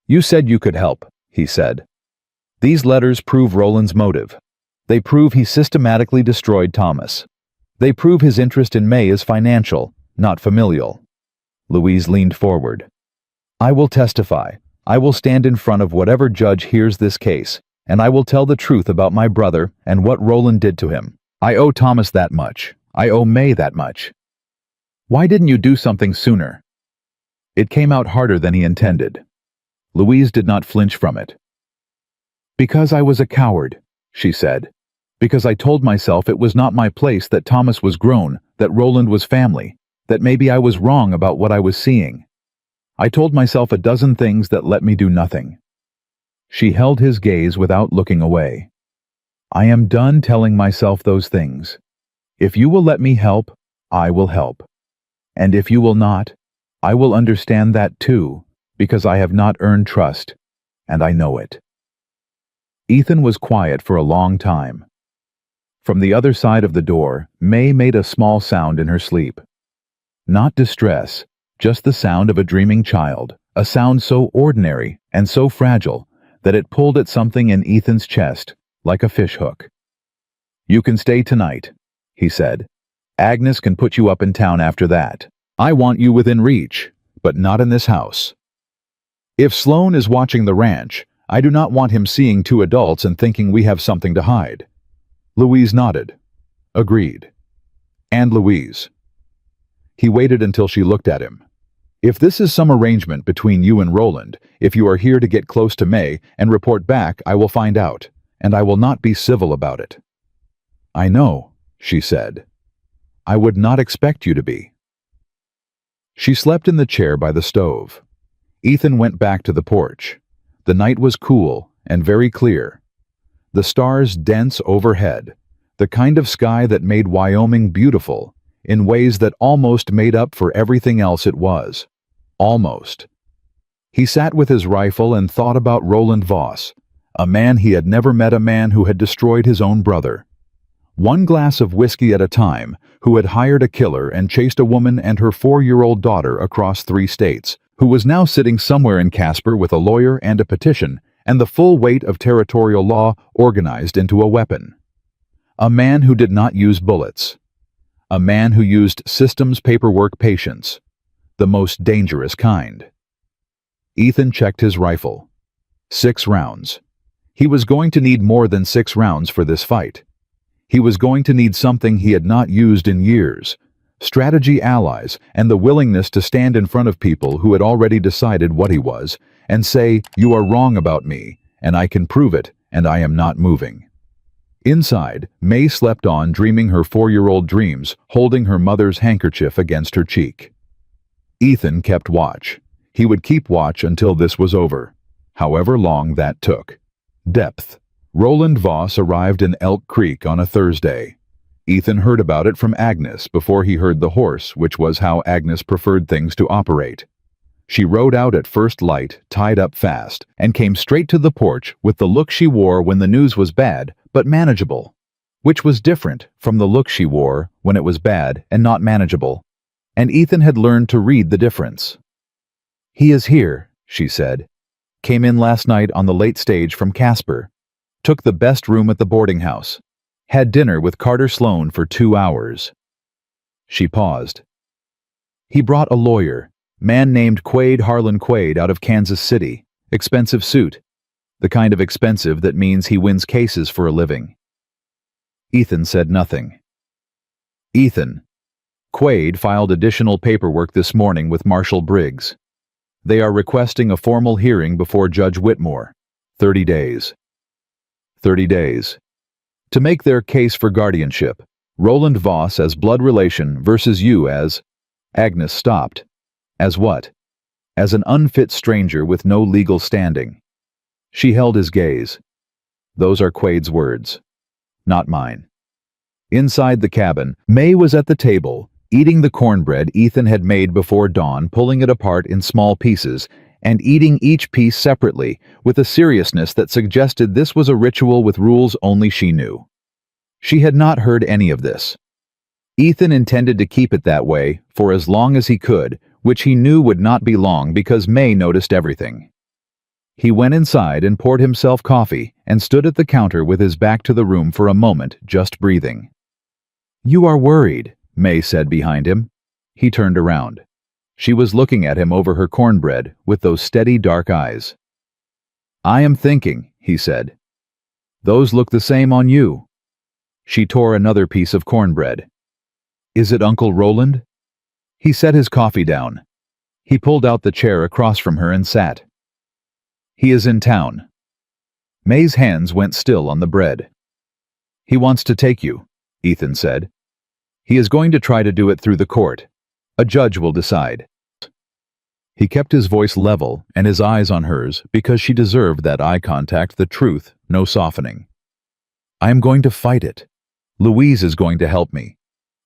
You said you could help, he said. These letters prove Roland's motive. They prove he systematically destroyed Thomas. They prove his interest in May is financial, not familial. Louise leaned forward. I will testify. I will stand in front of whatever judge hears this case, and I will tell the truth about my brother and what Roland did to him. I owe Thomas that much. I owe May that much. Why didn't you do something sooner? It came out harder than he intended. Louise did not flinch from it. Because I was a coward, she said. Because I told myself it was not my place, that Thomas was grown, that Roland was family, that maybe I was wrong about what I was seeing. I told myself a dozen things that let me do nothing. She held his gaze without looking away. I am done telling myself those things. If you will let me help, I will help. And if you will not, I will understand that too, because I have not earned trust, and I know it. Ethan was quiet for a long time. From the other side of the door, May made a small sound in her sleep. Not distress, just the sound of a dreaming child, a sound so ordinary and so fragile that it pulled at something in Ethan's chest, like a fishhook. You can stay tonight, he said. Agnes can put you up in town after that. I want you within reach, but not in this house. If Sloane is watching the ranch, I do not want him seeing 2 adults and thinking we have something to hide. Louise nodded. Agreed. And Louise. He waited until she looked at him. If this is some arrangement between you and Roland, if you are here to get close to May and report back, I will find out, and I will not be civil about it. I know, she said. I would not expect you to be. She slept in the chair by the stove. Ethan went back to the porch. The night was cool and very clear. the stars dense overhead, the kind of sky that made Wyoming beautiful in ways that almost made up for everything else it was. Almost. He sat with his rifle and thought about Roland Voss, a man he had never met, a man who had destroyed his own brother. One glass of whiskey at a time, who had hired a killer and chased a woman and her 4-year-old daughter across 3 states, who was now sitting somewhere in Casper with a lawyer and a petition, and the full weight of territorial law organized into a weapon. A man who did not use bullets. A man who used systems, paperwork, patience. The most dangerous kind. Ethan checked his rifle. 6 rounds. He was going to need more than 6 rounds for this fight. He was going to need something he had not used in years. Strategy, allies, and the willingness to stand in front of people who had already decided what he was, and say, "You are wrong about me, and I can prove it, and I am not moving." Inside, May slept on, dreaming her 4-year-old dreams, holding her mother's handkerchief against her cheek. Ethan kept watch. He would keep watch until this was over, however long that took. Depth. Roland Voss arrived in Elk Creek on a Thursday. Ethan heard about it from Agnes before he heard the horse, which was how Agnes preferred things to operate. She rode out at first light, tied up fast, and came straight to the porch with the look she wore when the news was bad, but manageable, which was different from the look she wore when it was bad and not manageable, and Ethan had learned to read the difference. "He is here," she said. "Came in last night on the late stage from Casper. Took the best room at the boarding house. Had dinner with Carter Sloan for 2 hours." She paused. "He brought a lawyer, man named Quaid, Harlan Quaid, out of Kansas City. Expensive suit. The kind of expensive that means he wins cases for a living." Ethan said nothing. "Ethan, Quaid filed additional paperwork this morning with Marshal Briggs. They are requesting a formal hearing before Judge Whitmore. 30 days. 30 days. To make their case for guardianship. Roland Voss as blood relation versus you as..." Agnes stopped. "As what?" "As an unfit stranger with no legal standing." She held his gaze. "Those are Quaid's words, not mine." Inside the cabin, May was at the table, eating the cornbread Ethan had made before dawn, pulling it apart in small pieces, and eating each piece separately, with a seriousness that suggested this was a ritual with rules only she knew. She had not heard any of this. Ethan intended to keep it that way for as long as he could, which he knew would not be long because May noticed everything. He went inside and poured himself coffee and stood at the counter with his back to the room for a moment, just breathing. "You are worried," May said behind him. He turned around. She was looking at him over her cornbread with those steady dark eyes. "I am thinking," he said. "Those look the same on you." She tore another piece of cornbread. "Is it Uncle Roland?" He set his coffee down. He pulled out the chair across from her and sat. "He is in town." May's hands went still on the bread. "He wants to take you," Ethan said. "He is going to try to do it through the court. A judge will decide." He kept his voice level and his eyes on hers because she deserved that eye contact, the truth, no softening. "I am going to fight it. Louise is going to help me.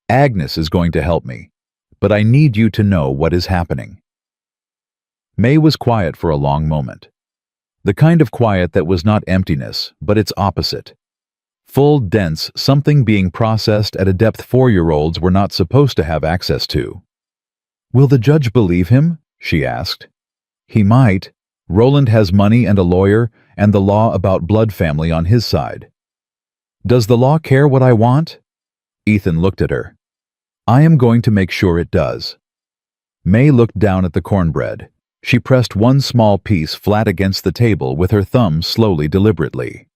Agnes is going to help me. But I need you to know what is happening." May was quiet for a long moment. The kind of quiet that was not emptiness, but its opposite. Full, dense, something being processed at a depth 4-year-olds were not supposed to have access to. "Will the judge believe him?" she asked. "He might. Roland has money and a lawyer, and the law about blood family on his side." "Does the law care what I want?" Ethan looked at her. "I am going to make sure it does." May looked down at the cornbread. She pressed one small piece flat against the table with her thumb slowly, deliberately.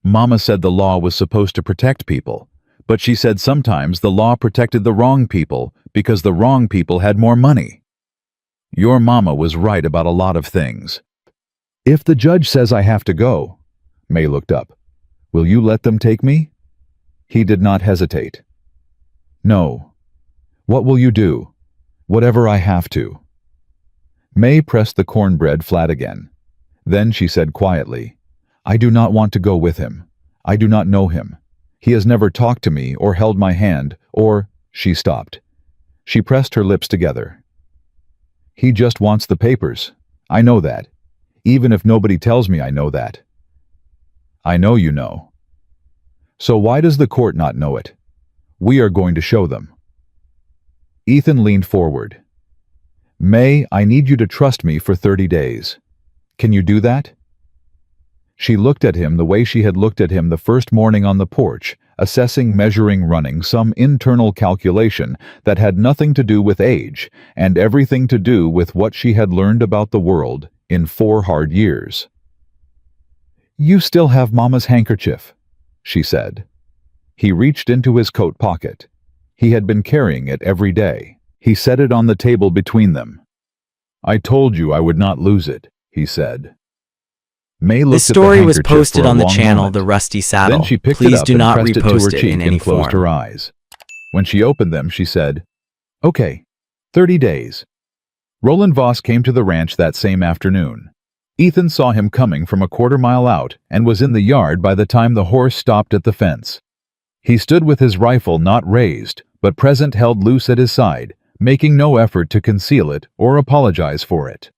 "Mama said the law was supposed to protect people, but she said sometimes the law protected the wrong people because the wrong people had more money. Your mama was right about a lot of things. If the judge says I have to go," May looked up, "will you let them take me?" He did not hesitate. "No. What will you do?" "Whatever I have to." May pressed the cornbread flat again. Then she said quietly, I do not want to go with him. I do not know him. He has never talked to me or held my hand, or—" She stopped. She pressed her lips together. "He just wants the papers. I know that. Even if nobody tells me, I know that." "I know you know. So why does the court not know it? We are going to show them." Ethan leaned forward. "May, I need you to trust me for 30 days. Can you do that?" She looked at him the way she had looked at him the first morning on the porch, assessing, measuring, running some internal calculation that had nothing to do with age and everything to do with what she had learned about the world in 4 hard years. "You still have Mama's handkerchief," she said. He reached into his coat pocket. He had been carrying it every day. He set it on the table between them. "I told you I would not lose it," he said. May looked This at the story was handkerchief posted for a on the long channel moment. The Rusty Saddle. Then she picked Please it up do and not pressed it to repost her it cheek in any and closed form. her eyes. When she opened them, she said, "Okay, 30 days." Roland Voss came to the ranch that same afternoon. Ethan saw him coming from a quarter-mile out and was in the yard by the time the horse stopped at the fence. He stood with his rifle not raised, but present held loose at his side, making no effort to conceal it or apologize for it.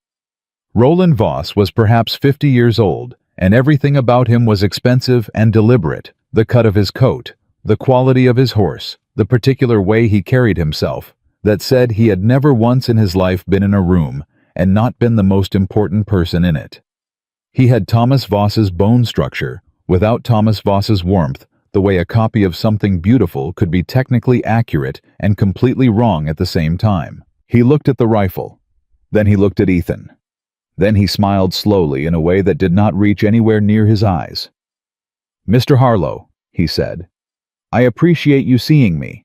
Roland Voss was perhaps 50 years old, and everything about him was expensive and deliberate: the cut of his coat, the quality of his horse, the particular way he carried himself, that said he had never once in his life been in a room and not been the most important person in it. He had Thomas Voss's bone structure, without Thomas Voss's warmth, the way a copy of something beautiful could be technically accurate and completely wrong at the same time. He looked at the rifle. Then he looked at Ethan. Then he smiled slowly in a way that did not reach anywhere near his eyes. "Mr. Harlow," he said, "I appreciate you seeing me.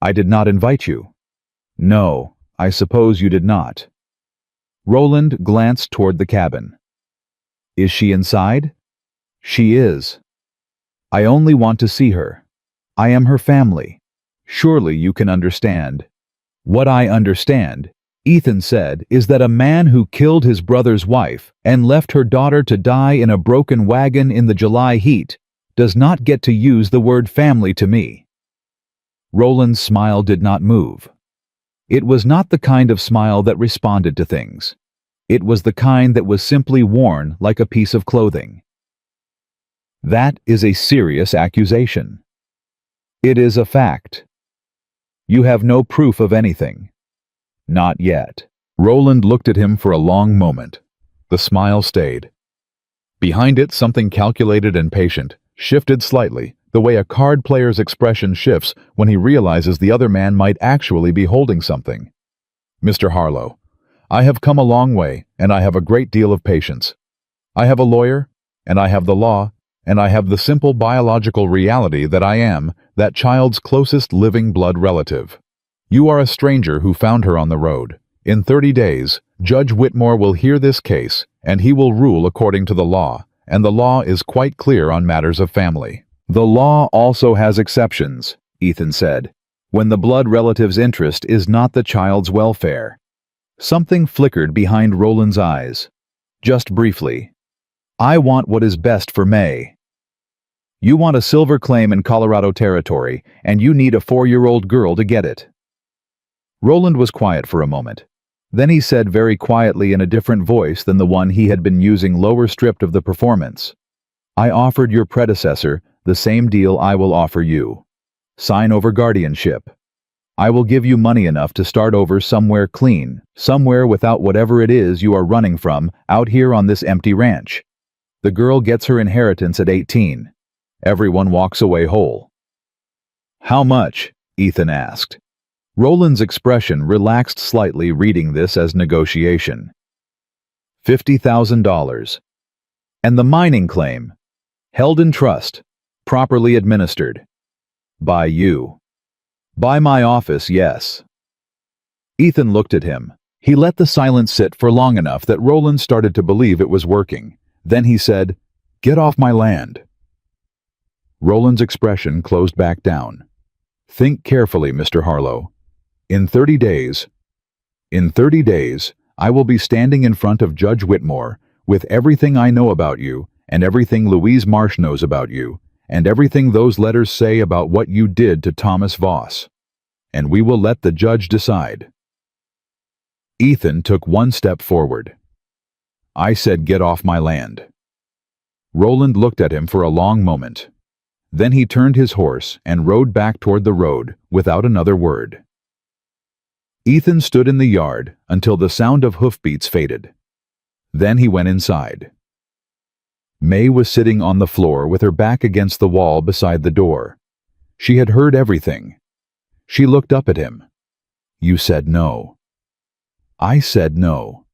I did not invite you." "No, I suppose you did not." Roland glanced toward the cabin. "Is she inside?" "She is." "I only want to see her. I am her family. Surely you can understand." "What I understand," Ethan said, "is that a man who killed his brother's wife and left her daughter to die in a broken wagon in the July heat does not get to use the word family to me." Roland's smile did not move. It was not the kind of smile that responded to things. It was the kind that was simply worn like a piece of clothing. "That is a serious accusation." "It is a fact." "You have no proof of anything." "Not yet." Roland looked at him for a long moment. The smile stayed. Behind it, something calculated and patient shifted slightly, the way a card player's expression shifts when he realizes the other man might actually be holding something. "Mr. Harlow, I have come a long way, and I have a great deal of patience. I have a lawyer, and I have the law, and I have the simple biological reality that I am that child's closest living blood relative. You are a stranger who found her on the road. In 30 days, Judge Whitmore will hear this case, and he will rule according to the law, and the law is quite clear on matters of family." "The law also has exceptions," Ethan said, "when the blood relative's interest is not the child's welfare." Something flickered behind Roland's eyes. Just briefly. "I want what is best for May." "You want a silver claim in Colorado Territory, and you need a 4-year-old girl to get it." Roland was quiet for a moment. Then he said very quietly in a different voice than the one he had been using lower stripped of the performance, "I offered your predecessor the same deal I will offer you. Sign over guardianship. I will give you money enough to start over somewhere clean, somewhere without whatever it is you are running from out here on this empty ranch. The girl gets her inheritance at 18. Everyone walks away whole." "How much?" Ethan asked. Roland's expression relaxed slightly, reading this as negotiation. $50,000. "And the mining claim? Held in trust, properly administered. By you." "By my office, yes." Ethan looked at him. He let the silence sit for long enough that Roland started to believe it was working. Then he said, "Get off my land." Roland's expression closed back down. "Think carefully, Mr. Harlow. In 30 days, I will be standing in front of Judge Whitmore with everything I know about you and everything Louise Marsh knows about you, and everything those letters say about what you did to Thomas Voss. And we will let the judge decide." Ethan took one step forward. "I said get off my land." Roland looked at him for a long moment. Then he turned his horse and rode back toward the road without another word. Ethan stood in the yard until the sound of hoofbeats faded. Then he went inside. May was sitting on the floor with her back against the wall beside the door. She had heard everything. She looked up at him. "You said no." "I said no."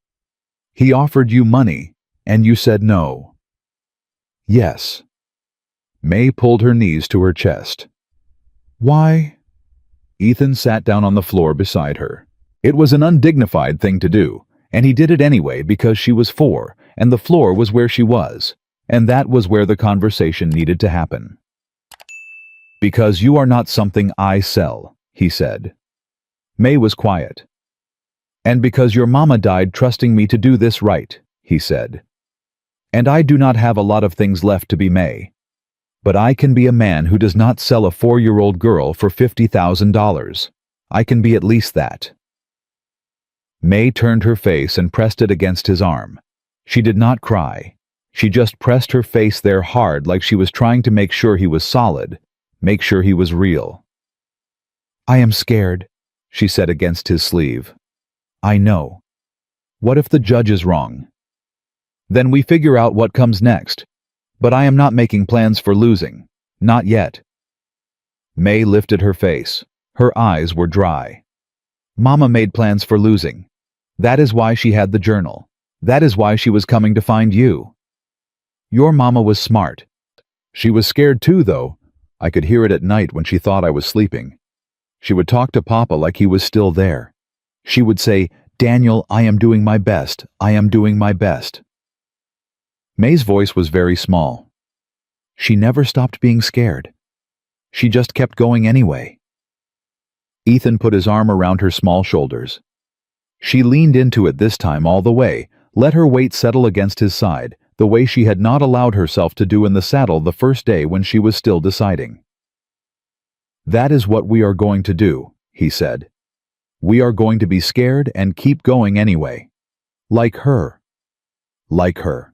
"He offered you money, and you said no." "Yes." May pulled her knees to her chest. "Why?" Ethan sat down on the floor beside her. It was an undignified thing to do, and he did it anyway because she was 4, and the floor was where she was, and that was where the conversation needed to happen. "Because you are not something I sell," he said. May was quiet. "And because your mama died trusting me to do this right," he said. "And I do not have a lot of things left to be May. But I can be a man who does not sell a 4-year-old girl for $50,000. I can be at least that." May turned her face and pressed it against his arm. She did not cry. She just pressed her face there hard like she was trying to make sure he was solid, make sure he was real. "I am scared," she said against his sleeve. "I know. What if the judge is wrong? Then we figure out what comes next. But I am not making plans for losing. Not yet." May lifted her face. Her eyes were dry. "Mama made plans for losing. That is why she had the journal. That is why she was coming to find you. Your mama was smart. She was scared too, though. I could hear it at night when she thought I was sleeping. She would talk to Papa like he was still there. She would say, 'Daniel, I am doing my best. I am doing my best.'" May's voice was very small. She never stopped being scared. She just kept going anyway. Ethan put his arm around her small shoulders. She leaned into it this time all the way, let her weight settle against his side, the way she had not allowed herself to do in the saddle the first day when she was still deciding. "That is what we are going to do," he said. "We are going to be scared and keep going anyway. Like her. Like her."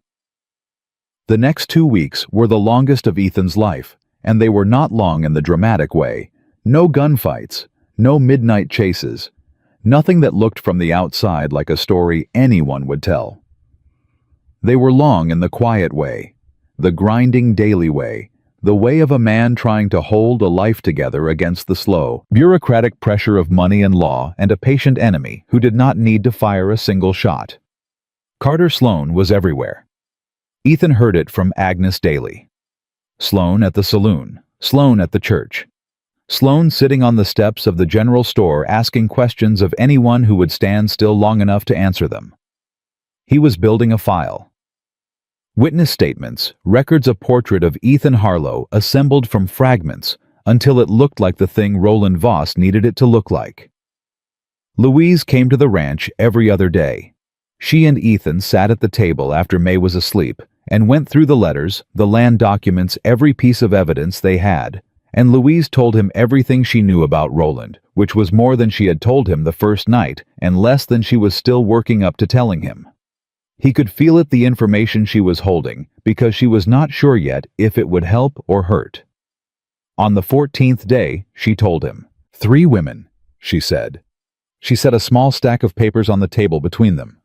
The next 2 weeks were the longest of Ethan's life, and they were not long in the dramatic way. No gunfights, no midnight chases, nothing that looked from the outside like a story anyone would tell. They were long in the quiet way, the grinding daily way, the way of a man trying to hold a life together against the slow, bureaucratic pressure of money and law and a patient enemy who did not need to fire a single shot. Carter Sloane was everywhere. Ethan heard it from Agnes daily. Sloane at the saloon, Sloane at the church. Sloane sitting on the steps of the general store asking questions of anyone who would stand still long enough to answer them. He was building a file. Witness statements, records a portrait of Ethan Harlow assembled from fragments until it looked like the thing Roland Voss needed it to look like. Louise came to the ranch every other day. She and Ethan sat at the table after May was asleep and went through the letters, the land documents, every piece of evidence they had, and Louise told him everything she knew about Roland, which was more than she had told him the first night and less than she was still working up to telling him. He could feel it, the information she was holding, because she was not sure yet if it would help or hurt. On the 14th day, she told him. 3 women, she said. She set a small stack of papers on the table between them.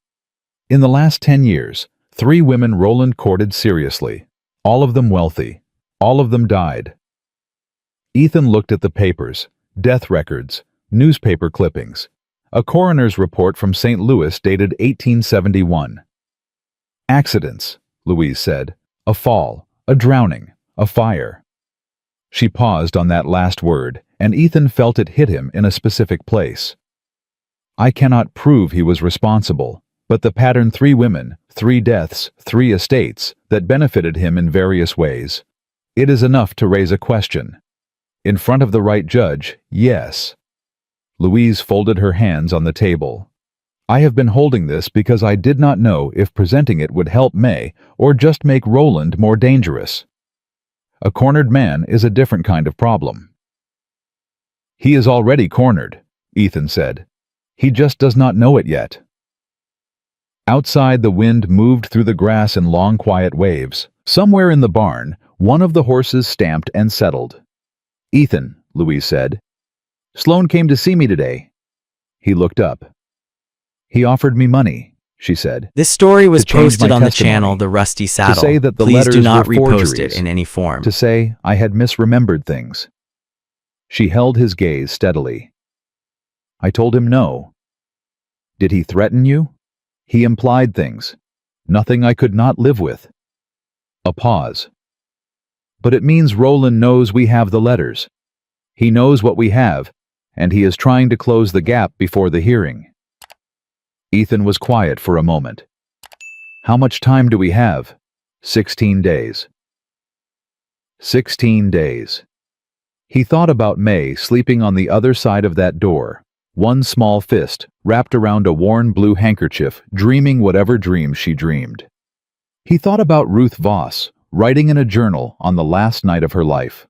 In the last 10 years, 3 women Roland courted seriously, all of them wealthy, all of them died. Ethan looked at the papers, death records, newspaper clippings, a coroner's report from St. Louis dated 1871. Accidents, Louise said, a fall, a drowning, a fire. She paused on that last word, and Ethan felt it hit him in a specific place. I cannot prove he was responsible, but the pattern 3 women, 3 deaths, 3 estates that benefited him in various ways. It is enough to raise a question. In front of the right judge, yes. Louise folded her hands on the table. I have been holding this because I did not know if presenting it would help May or just make Roland more dangerous. A cornered man is a different kind of problem. He is already cornered, Ethan said. He just does not know it yet. Outside, the wind moved through the grass in long, quiet waves. Somewhere in the barn, one of the horses stamped and settled. "Ethan," Louise said. "Sloan came to see me today." He looked up. "He offered me money," she said. This story was "To change posted my on the testimony, channel The Rusty Saddle. to say that the Please letters do not were repost forgeries, it in any form. to say I had misremembered things." She held his gaze steadily. "I told him no." "Did he threaten you?" "He implied things. Nothing I could not live with." A pause. "But it means Roland knows we have the letters. He knows what we have, and he is trying to close the gap before the hearing." Ethan was quiet for a moment. "How much time do we have?" 16 days. 16 days. He thought about May sleeping on the other side of that door, one small fist wrapped around a worn blue handkerchief, dreaming whatever dreams she dreamed. He thought about Ruth Voss, writing in a journal on the last night of her life.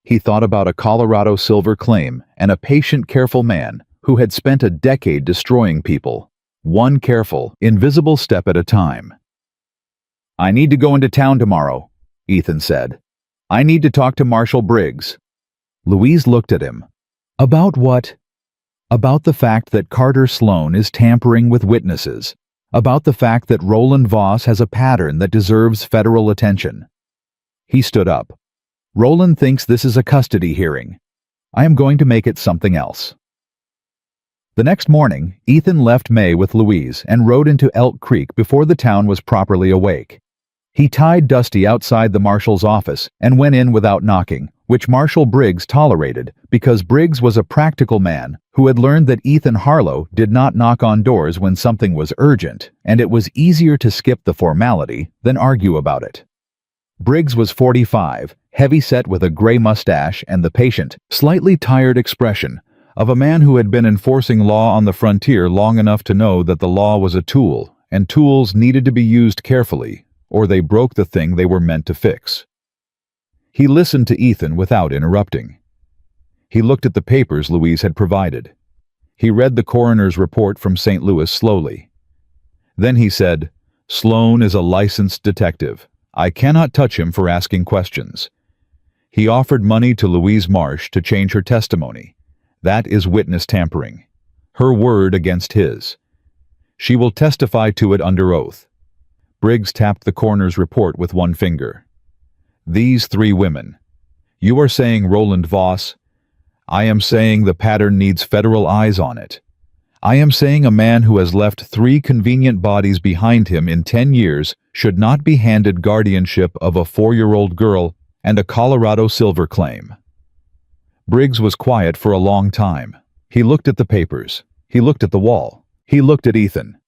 He thought about a Colorado silver claim and a patient, careful man who had spent a decade destroying people, one careful, invisible step at a time. "I need to go into town tomorrow," Ethan said. "I need to talk to Marshal Briggs." Louise looked at him. "About what?" "About the fact that Carter Sloan is tampering with witnesses. About the fact that Roland Voss has a pattern that deserves federal attention." He stood up. "Roland thinks this is a custody hearing. I am going to make it something else." The next morning, Ethan left May with Louise and rode into Elk Creek before the town was properly awake. He tied Dusty outside the marshal's office and went in without knocking, which Marshal Briggs tolerated because Briggs was a practical man who had learned that Ethan Harlow did not knock on doors when something was urgent, and it was easier to skip the formality than argue about it. Briggs was 45, heavy-set with a gray mustache and the patient, slightly tired expression of a man who had been enforcing law on the frontier long enough to know that the law was a tool, and tools needed to be used carefully, or they broke the thing they were meant to fix. He listened to Ethan without interrupting. He looked at the papers Louise had provided. He read the coroner's report from St. Louis slowly. Then he said, "Sloan is a licensed detective. I cannot touch him for asking questions." He offered money to Louise Marsh to change her testimony. That is witness tampering. Her word against his. She will testify to it under oath. Briggs tapped the coroner's report with one finger. "These 3 women. You are saying Roland Voss. I am saying the pattern needs federal eyes on it. I am saying a man who has left 3 convenient bodies behind him in 10 years should not be handed guardianship of a 4-year-old girl and a Colorado silver claim." Briggs was quiet for a long time. He looked at the papers. He looked at the wall. He looked at Ethan.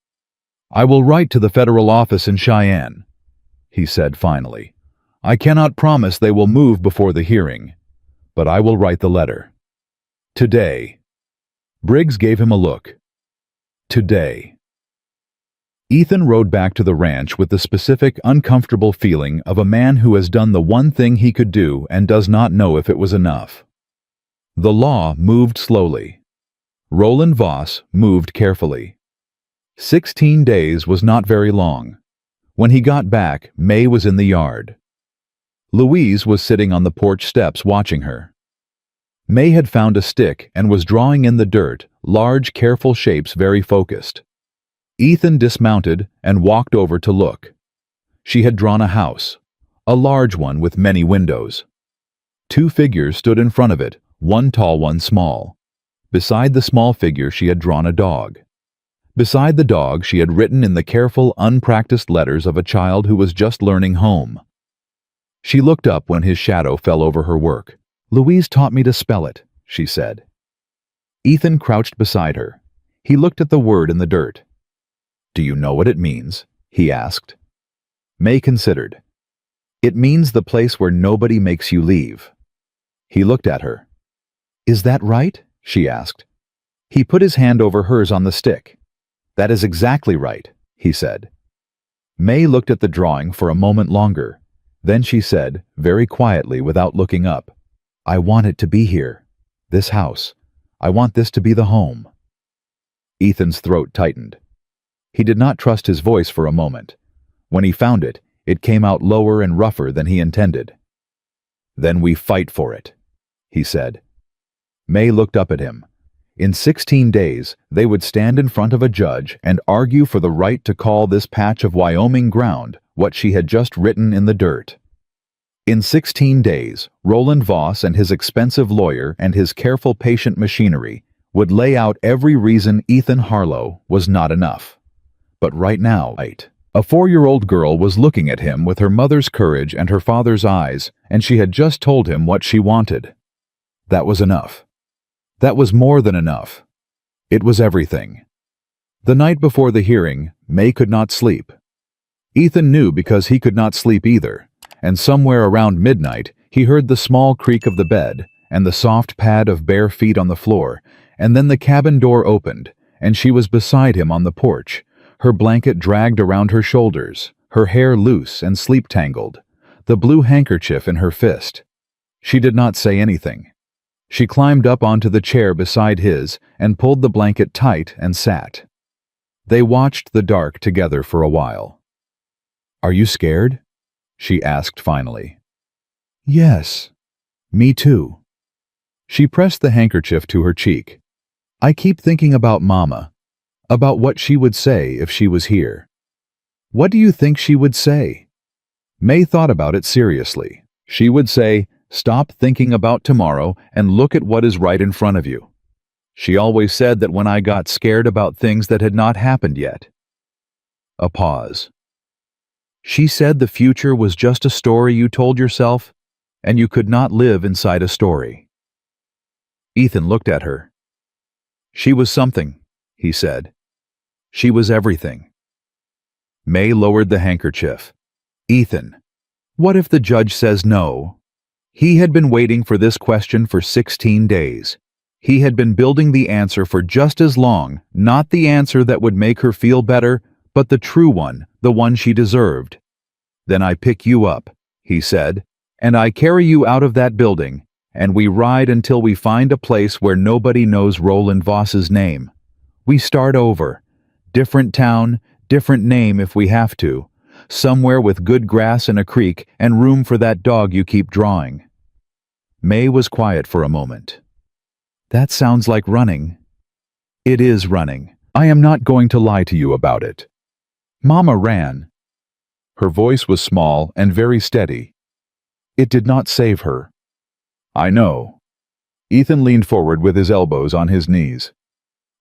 "I will write to the federal office in Cheyenne," he said finally. "I cannot promise they will move before the hearing, but I will write the letter. Today." Briggs gave him a look. "Today." Ethan rode back to the ranch with the specific, uncomfortable feeling of a man who has done the one thing he could do and does not know if it was enough. The law moved slowly. Roland Voss moved carefully. 16 days was not very long. When he got back, May was in the yard. Louise was sitting on the porch steps watching her. May had found a stick and was drawing in the dirt, large, careful shapes very focused. Ethan dismounted and walked over to look. She had drawn a house, a large one with many windows. 2 figures stood in front of it, one tall, one small. Beside the small figure she had drawn a dog. Beside the dog she had written in the careful, unpracticed letters of a child who was just learning home. She looked up when his shadow fell over her work. "Louise taught me to spell it," she said. Ethan crouched beside her. He looked at the word in the dirt. "Do you know what it means?" he asked. May considered. "It means the place where nobody makes you leave." He looked at her. "Is that right?" she asked. He put his hand over hers on the stick. That is exactly right, he said. May looked at the drawing for a moment longer. Then she said, very quietly without looking up, I want it to be here. This house. I want this to be the home. Ethan's throat tightened. He did not trust his voice for a moment. When he found it, it came out lower and rougher than he intended. Then we fight for it, he said. May looked up at him. In 16 days, they would stand in front of a judge and argue for the right to call this patch of Wyoming ground what she had just written in the dirt. In 16 days, Roland Voss and his expensive lawyer and his careful patient machinery would lay out every reason Ethan Harlow was not enough. But right now, a 4-year-old girl was looking at him with her mother's courage and her father's eyes, and she had just told him what she wanted. That was enough. That was more than enough. It was everything. The night before the hearing, May could not sleep. Ethan knew because he could not sleep either, and somewhere around midnight he heard the small creak of the bed and the soft pad of bare feet on the floor, and then the cabin door opened, and she was beside him on the porch, her blanket dragged around her shoulders, her hair loose and sleep-tangled, the blue handkerchief in her fist. She did not say anything. She climbed up onto the chair beside his and pulled the blanket tight and sat. They watched the dark together for a while. Are you scared? She asked finally. Yes, me too. She pressed the handkerchief to her cheek. I keep thinking about Mama, about what she would say if she was here. What do you think she would say? May thought about it seriously. She would say, stop thinking about tomorrow and look at what is right in front of you. She always said that when I got scared about things that had not happened yet. A pause. She said the future was just a story you told yourself, and you could not live inside a story. Ethan looked at her. She was something, he said. She was everything. May lowered the handkerchief. Ethan, what if the judge says no? He had been waiting for this question for 16 days. He had been building the answer for just as long, not the answer that would make her feel better, but the true one, the one she deserved. Then I pick you up, he said, and I carry you out of that building, and we ride until we find a place where nobody knows Roland Voss's name. We start over. Different town, different name if we have to. Somewhere with good grass and a creek and room for that dog you keep drawing. May was quiet for a moment. That sounds like running. It is running. I am not going to lie to you about it. Mama ran. Her voice was small and very steady. It did not save her. I know. Ethan leaned forward with his elbows on his knees.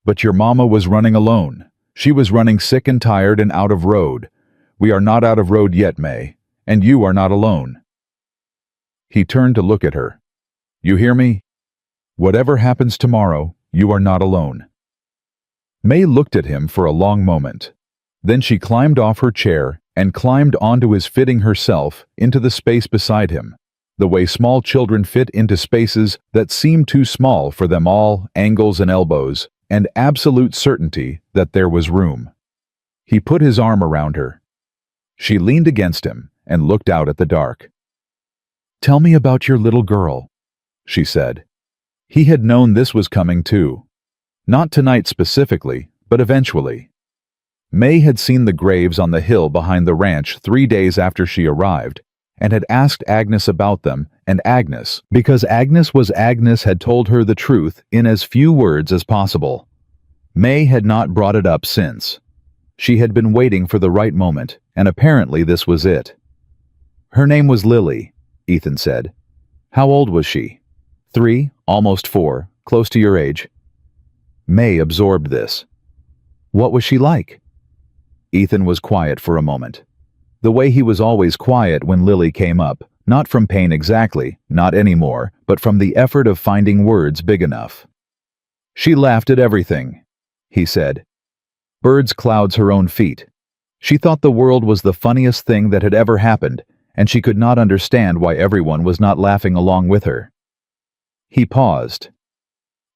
But your mama was running alone. She was running sick and tired and out of road. We are not out of road yet, May, and you are not alone. He turned to look at her. You hear me? Whatever happens tomorrow, you are not alone. May looked at him for a long moment. Then she climbed off her chair and climbed onto his fitting herself into the space beside him, the way small children fit into spaces that seem too small for them all, angles and elbows, and absolute certainty that there was room. He put his arm around her. She leaned against him and looked out at the dark. Tell me about your little girl, she said. He had known this was coming too. Not tonight specifically, but eventually. May had seen the graves on the hill behind the ranch 3 days after she arrived, and had asked Agnes about them, and Agnes, because Agnes was Agnes, had told her the truth in as few words as possible. May had not brought it up since. She had been waiting for the right moment, and apparently this was it. Her name was Lily, Ethan said. How old was she? 3, almost 4, close to your age. May absorbed this. What was she like? Ethan was quiet for a moment. The way he was always quiet when Lily came up, not from pain exactly, not anymore, but from the effort of finding words big enough. She laughed at everything, he said. Birds clouds her own feet. She thought the world was the funniest thing that had ever happened, and she could not understand why everyone was not laughing along with her. He paused.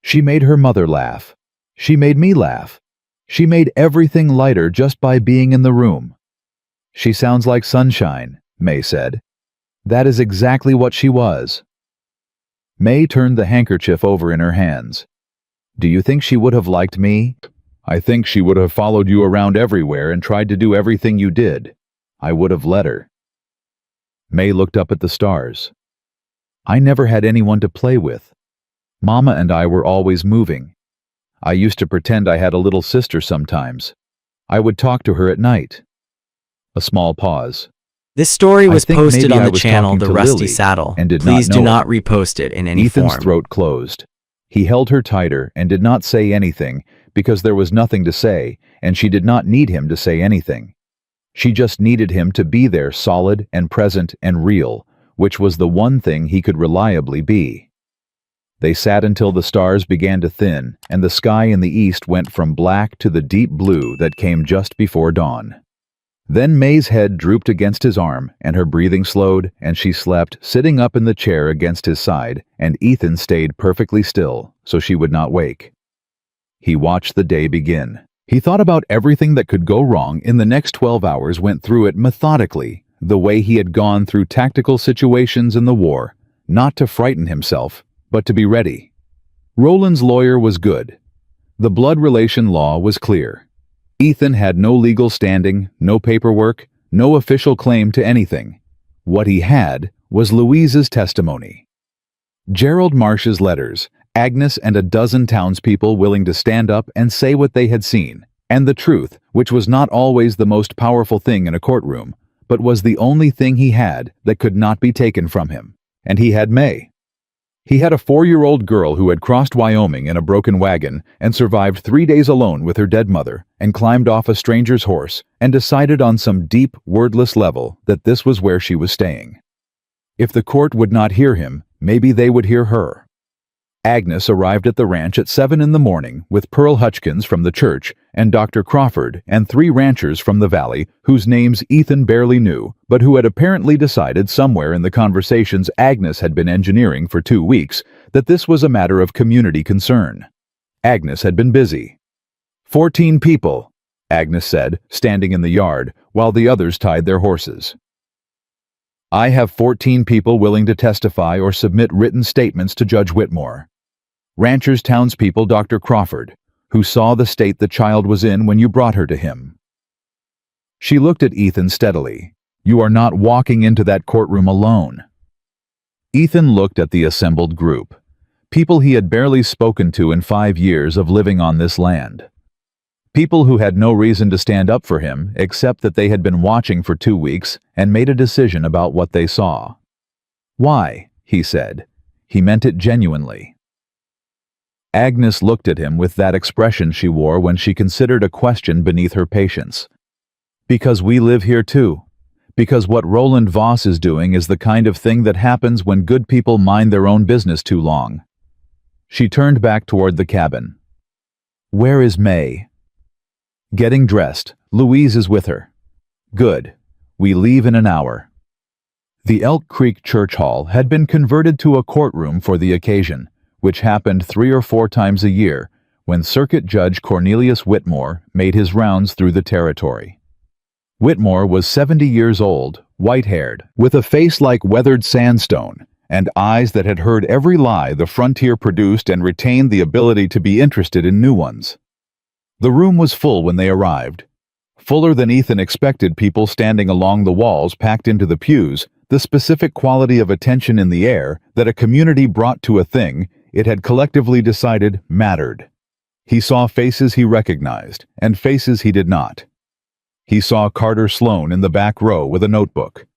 She made her mother laugh. She made me laugh. She made everything lighter just by being in the room. "She sounds like sunshine," May said. That is exactly what she was. May turned the handkerchief over in her hands. "Do you think she would have liked me?" "I think she would have followed you around everywhere and tried to do everything you did. I would have let her." May looked up at the stars. "I never had anyone to play with. Mama and I were always moving. I used to pretend I had a little sister sometimes. I would talk to her at night." A small pause. This story was posted on the was channel talking The to Rusty Lily Saddle. and did Please not do know not it. repost it in any Ethan's form. throat closed. He held her tighter and did not say anything because there was nothing to say, and she did not need him to say anything. She just needed him to be there, solid and present and real, which was the one thing he could reliably be. They sat until the stars began to thin, and the sky in the east went from black to the deep blue that came just before dawn. Then May's head drooped against his arm, and her breathing slowed, and she slept, sitting up in the chair against his side, and Ethan stayed perfectly still, so she would not wake. He watched the day begin. He thought about everything that could go wrong in the next 12 hours, went through it methodically, the way he had gone through tactical situations in the war, not to frighten himself, but to be ready. Roland's lawyer was good. The blood relation law was clear. Ethan had no legal standing, no paperwork, no official claim to anything. What he had was Louise's testimony. Gerald Marsh's letters, Agnes and a dozen townspeople willing to stand up and say what they had seen, and the truth, which was not always the most powerful thing in a courtroom, but was the only thing he had that could not be taken from him. And he had May. He had a 4-year-old girl who had crossed Wyoming in a broken wagon and survived 3 days alone with her dead mother and climbed off a stranger's horse and decided on some deep, wordless level that this was where she was staying. If the court would not hear him, maybe they would hear her. Agnes arrived at the ranch at 7 in the morning with Pearl Hutchkins from the church and Dr. Crawford and 3 ranchers from the valley whose names Ethan barely knew, but who had apparently decided somewhere in the conversations Agnes had been engineering for 2 weeks that this was a matter of community concern. Agnes had been busy. 14 people, Agnes said, standing in the yard, while the others tied their horses. "I have 14 people willing to testify or submit written statements to Judge Whitmore. Ranchers townspeople Dr. Crawford, who saw the state the child was in when you brought her to him." She looked at Ethan steadily. "You are not walking into that courtroom alone." Ethan looked at the assembled group, people he had barely spoken to in 5 years of living on this land. People who had no reason to stand up for him except that they had been watching for 2 weeks and made a decision about what they saw. "Why?" he said. He meant it genuinely. Agnes looked at him with that expression she wore when she considered a question beneath her patience. "Because we live here too. Because what Roland Voss is doing is the kind of thing that happens when good people mind their own business too long." She turned back toward the cabin. "Where is May?" "Getting dressed. Louise is with her." "Good. We leave in an hour." The Elk Creek Church Hall had been converted to a courtroom for the occasion, which happened 3 or 4 times a year when Circuit Judge Cornelius Whitmore made his rounds through the territory. Whitmore was 70 years old, white-haired, with a face like weathered sandstone, and eyes that had heard every lie the frontier produced and retained the ability to be interested in new ones. The room was full when they arrived. Fuller than Ethan expected, people standing along the walls packed into the pews, the specific quality of attention in the air that a community brought to a thing it had collectively decided mattered. He saw faces he recognized, and faces he did not. He saw Carter Sloan in the back row with a notebook.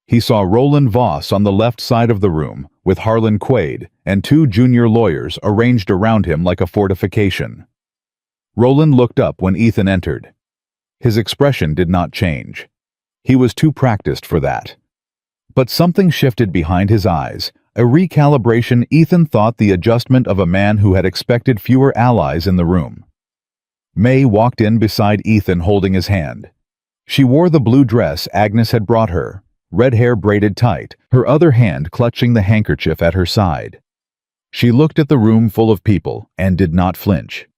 He saw Roland Voss on the left side of the room, with Harlan Quaid and 2 junior lawyers arranged around him like a fortification. Roland looked up when Ethan entered. His expression did not change. He was too practiced for that. But something shifted behind his eyes, a recalibration. Ethan thought the adjustment of a man who had expected fewer allies in the room. May walked in beside Ethan holding his hand. She wore the blue dress Agnes had brought her, red hair braided tight, her other hand clutching the handkerchief at her side. She looked at the room full of people and did not flinch.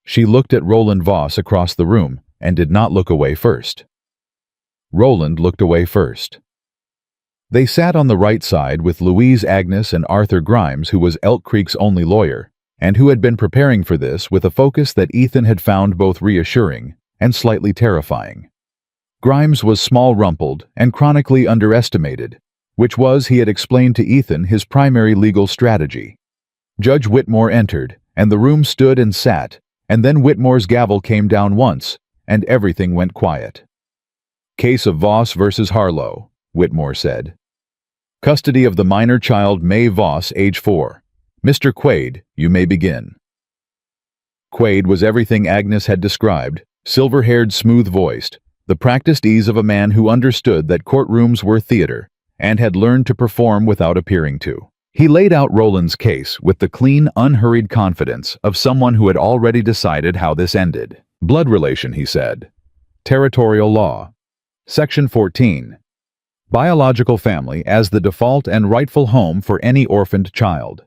She looked at Roland Voss across the room and did not look away first. Roland looked away first. They sat on the right side with Louise Agnes and Arthur Grimes, who was Elk Creek's only lawyer, and who had been preparing for this with a focus that Ethan had found both reassuring and slightly terrifying. Grimes was small-rumpled and chronically underestimated, which was, he had explained to Ethan, his primary legal strategy. Judge Whitmore entered, and the room stood and sat, and then Whitmore's gavel came down once, and everything went quiet. "Case of Voss versus Harlow," Whitmore said. "Custody of the minor child May Voss, age 4. Mr. Quaid, you may begin." Quaid was everything Agnes had described, silver-haired, smooth-voiced, the practiced ease of a man who understood that courtrooms were theater and had learned to perform without appearing to. He laid out Roland's case with the clean, unhurried confidence of someone who had already decided how this ended. "Blood relation," he said. "Territorial law. Section 14. Biological family as the default and rightful home for any orphaned child.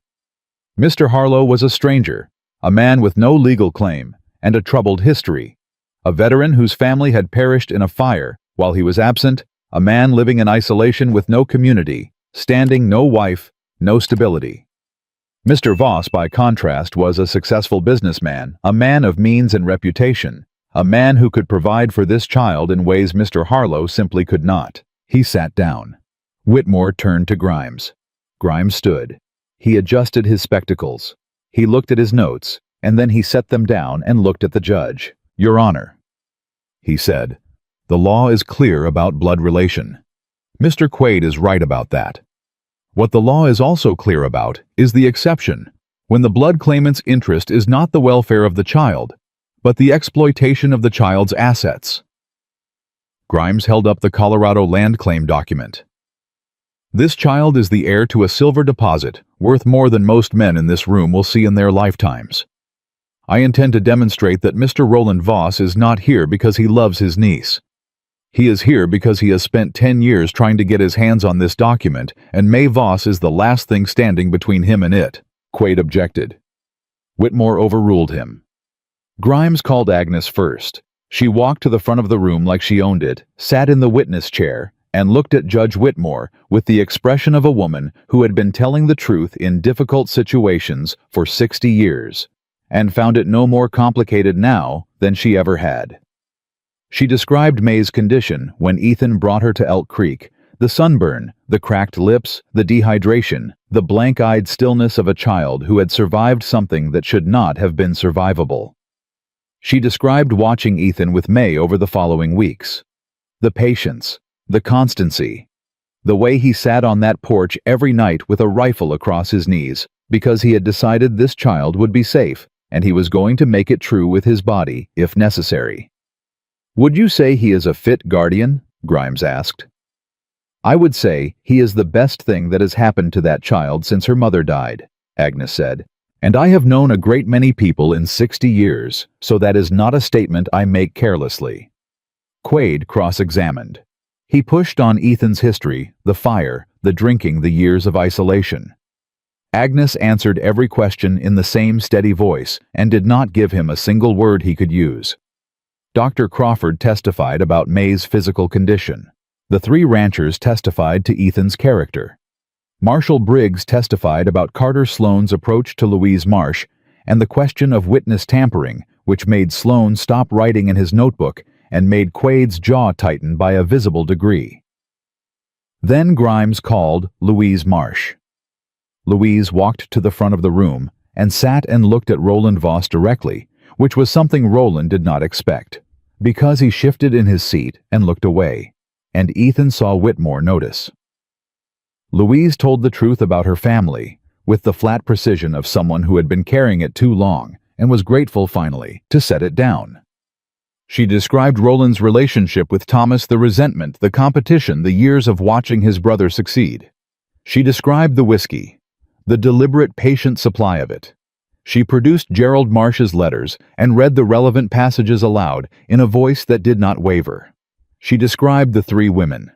Mr. Harlow was a stranger, a man with no legal claim and a troubled history, a veteran whose family had perished in a fire while he was absent, a man living in isolation with no community, standing, no wife, no stability. Mr. Voss, by contrast, was a successful businessman, a man of means and reputation, a man who could provide for this child in ways Mr. Harlow simply could not." He sat down. Whitmore turned to Grimes. Grimes stood. He adjusted his spectacles. He looked at his notes, and then he set them down and looked at the judge. "Your Honor," he said, "the law is clear about blood relation. Mr. Quaid is right about that. What the law is also clear about is the exception, when the blood claimant's interest is not the welfare of the child, but the exploitation of the child's assets." Grimes held up the Colorado land claim document. "This child is the heir to a silver deposit worth more than most men in this room will see in their lifetimes. I intend to demonstrate that Mr. Roland Voss is not here because he loves his niece. He is here because he has spent 10 years trying to get his hands on this document, and May Voss is the last thing standing between him and it." Quaid objected. Whitmore overruled him. Grimes called Agnes first. She walked to the front of the room like she owned it, sat in the witness chair, and looked at Judge Whitmore with the expression of a woman who had been telling the truth in difficult situations for 60 years, and found it no more complicated now than she ever had. She described May's condition when Ethan brought her to Elk Creek: the sunburn, the cracked lips, the dehydration, the blank-eyed stillness of a child who had survived something that should not have been survivable. She described watching Ethan with May over the following weeks. The patience, the constancy, the way he sat on that porch every night with a rifle across his knees because he had decided this child would be safe and he was going to make it true with his body if necessary. "Would you say he is a fit guardian?" Grimes asked. "I would say he is the best thing that has happened to that child since her mother died," Agnes said. "And I have known a great many people in 60 years, so that is not a statement I make carelessly." Quaid cross-examined. He pushed on Ethan's history, the fire, the drinking, the years of isolation. Agnes answered every question in the same steady voice and did not give him a single word he could use. Dr. Crawford testified about May's physical condition. The 3 ranchers testified to Ethan's character. Marshal Briggs testified about Carter Sloane's approach to Louise Marsh and the question of witness tampering, which made Sloane stop writing in his notebook and made Quaid's jaw tighten by a visible degree. Then Grimes called Louise Marsh. Louise walked to the front of the room and sat and looked at Roland Voss directly, which was something Roland did not expect, because he shifted in his seat and looked away, and Ethan saw Whitmore notice. Louise told the truth about her family, with the flat precision of someone who had been carrying it too long and was grateful finally to set it down. She described Roland's relationship with Thomas, the resentment, the competition, the years of watching his brother succeed. She described the whiskey, the deliberate, patient supply of it. She produced Gerald Marsh's letters and read the relevant passages aloud in a voice that did not waver. She described the 3 women.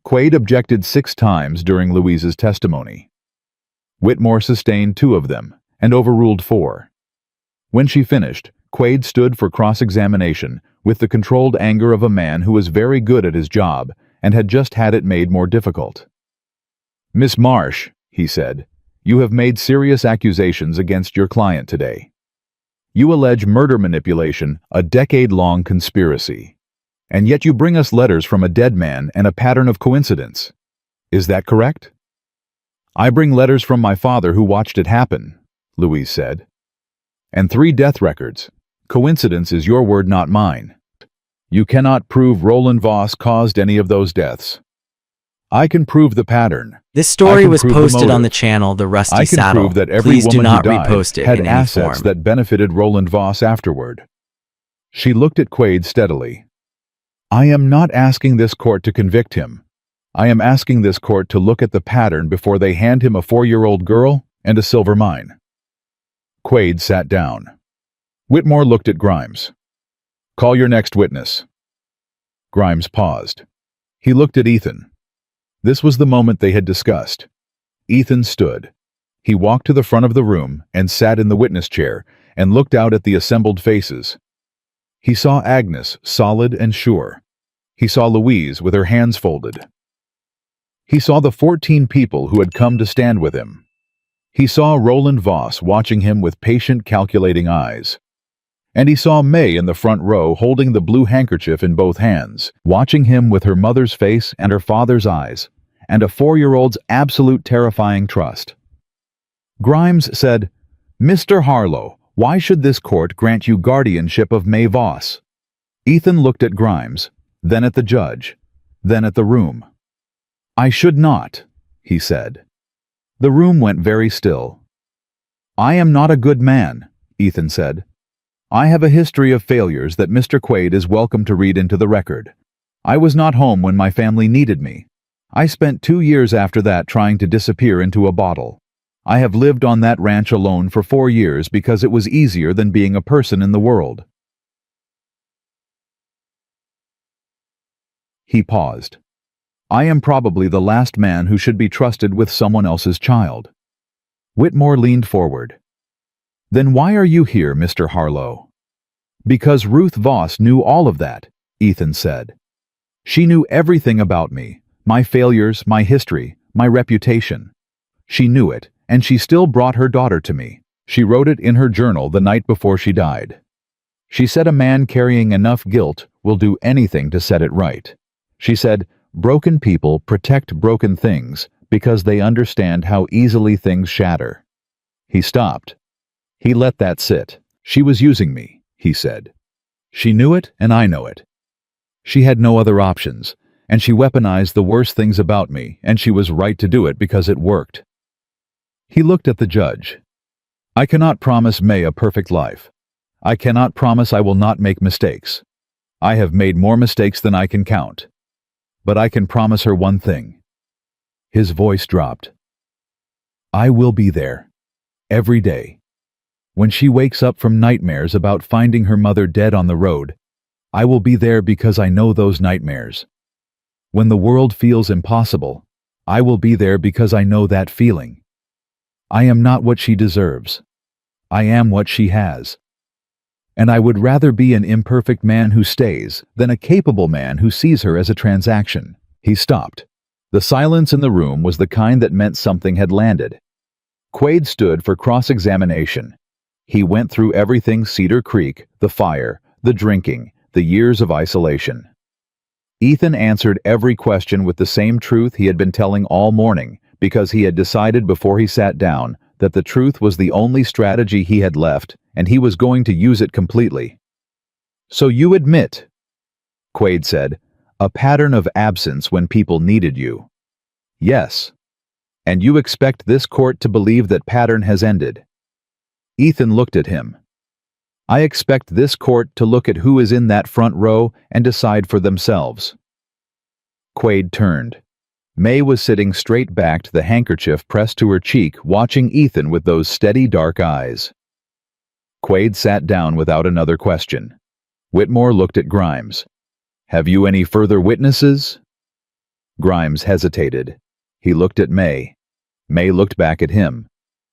Quaid objected 6 times during Louise's testimony. Whitmore sustained 2 of them and overruled 4. When she finished, Quaid stood for cross-examination with the controlled anger of a man who was very good at his job and had just had it made more difficult. "Miss Marsh," he said, "you have made serious accusations against your client today. You allege murder manipulation, a decade-long conspiracy. And yet you bring us letters from a dead man and a pattern of coincidence. Is that correct?" "I bring letters from my father who watched it happen," Louise said. "And 3 death records. Coincidence is your word, not mine. You cannot prove Roland Voss caused any of those deaths. I can prove the pattern. This story was posted on the channel The Rusty Saddle. I can prove that every Please do woman not who died repost it had in any assets form. that benefited Roland Voss afterward." She looked at Quaid steadily. "I am not asking this court to convict him. I am asking this court to look at the pattern before they hand him a 4-year-old girl and a silver mine." Quaid sat down. Whitmore looked at Grimes. "Call your next witness." Grimes paused. He looked at Ethan. This was the moment they had discussed. Ethan stood. He walked to the front of the room and sat in the witness chair and looked out at the assembled faces. He saw Agnes, solid and sure. He saw Louise with her hands folded. He saw the 14 people who had come to stand with him. He saw Roland Voss watching him with patient, calculating eyes. And he saw May in the front row holding the blue handkerchief in both hands, watching him with her mother's face and her father's eyes, and a 4-year-old's absolute terrifying trust. Grimes said, "Mr. Harlow, why should this court grant you guardianship of May Voss?" Ethan looked at Grimes, then at the judge, then at the room. "I should not," he said. The room went very still. "I am not a good man," Ethan said. "I have a history of failures that Mr. Quaid is welcome to read into the record. I was not home when my family needed me. I spent 2 years after that trying to disappear into a bottle. I have lived on that ranch alone for 4 years because it was easier than being a person in the world." He paused. "I am probably the last man who should be trusted with someone else's child." Whitmore leaned forward. "Then why are you here, Mr. Harlow?" "Because Ruth Voss knew all of that," Ethan said. "She knew everything about me, my failures, my history, my reputation. She knew it, and she still brought her daughter to me. She wrote it in her journal the night before she died. She said a man carrying enough guilt will do anything to set it right. She said, broken people protect broken things because they understand how easily things shatter." He stopped. He let that sit. "She was using me," he said. "She knew it, and I know it. She had no other options, and she weaponized the worst things about me, and she was right to do it because it worked." He looked at the judge. "I cannot promise May a perfect life. I cannot promise I will not make mistakes. I have made more mistakes than I can count. But I can promise her one thing." His voice dropped. "I will be there. Every day. When she wakes up from nightmares about finding her mother dead on the road, I will be there because I know those nightmares. When the world feels impossible, I will be there because I know that feeling. I am not what she deserves. I am what she has. And I would rather be an imperfect man who stays than a capable man who sees her as a transaction." He stopped. The silence in the room was the kind that meant something had landed. Quaid stood for cross-examination. He went through everything: Cedar Creek, the fire, the drinking, the years of isolation. Ethan answered every question with the same truth he had been telling all morning, because he had decided before he sat down that the truth was the only strategy he had left, and he was going to use it completely. "So you admit," Quaid said, "a pattern of absence when people needed you." "Yes." "And you expect this court to believe that pattern has ended?" Ethan looked at him. "I expect this court to look at who is in that front row and decide for themselves." Quaid turned. May was sitting straight-backed, the handkerchief pressed to her cheek, watching Ethan with those steady dark eyes. Quaid sat down without another question. Whitmore looked at Grimes. "Have you any further witnesses?" Grimes hesitated. He looked at May. May looked back at him.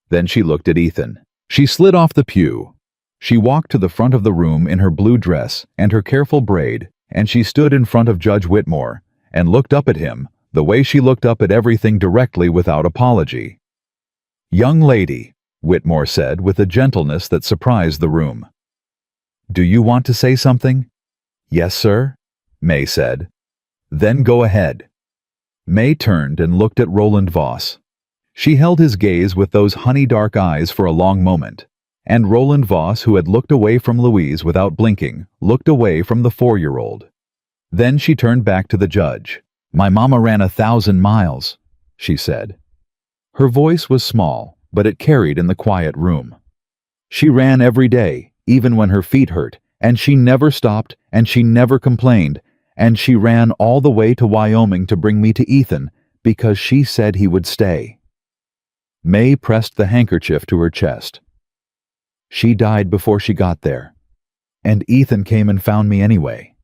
Then she looked at Ethan. She slid off the pew. She walked to the front of the room in her blue dress and her careful braid, and she stood in front of Judge Whitmore and looked up at him the way she looked up at everything directly without apology. "Young lady," Whitmore said with a gentleness that surprised the room. "Do you want to say something?" "Yes, sir," May said. "Then go ahead." May turned and looked at Roland Voss. She held his gaze with those honey-dark eyes for a long moment, and Roland Voss, who had looked away from Louise without blinking, looked away from the 4-year-old. Then she turned back to the judge. "My mama ran 1,000 miles, she said. Her voice was small, but it carried in the quiet room. She ran every day, even when her feet hurt, and she never stopped, and she never complained, and she ran all the way to Wyoming to bring me to Ethan because she said he would stay." May pressed the handkerchief to her chest. "She died before she got there, and Ethan came and found me anyway.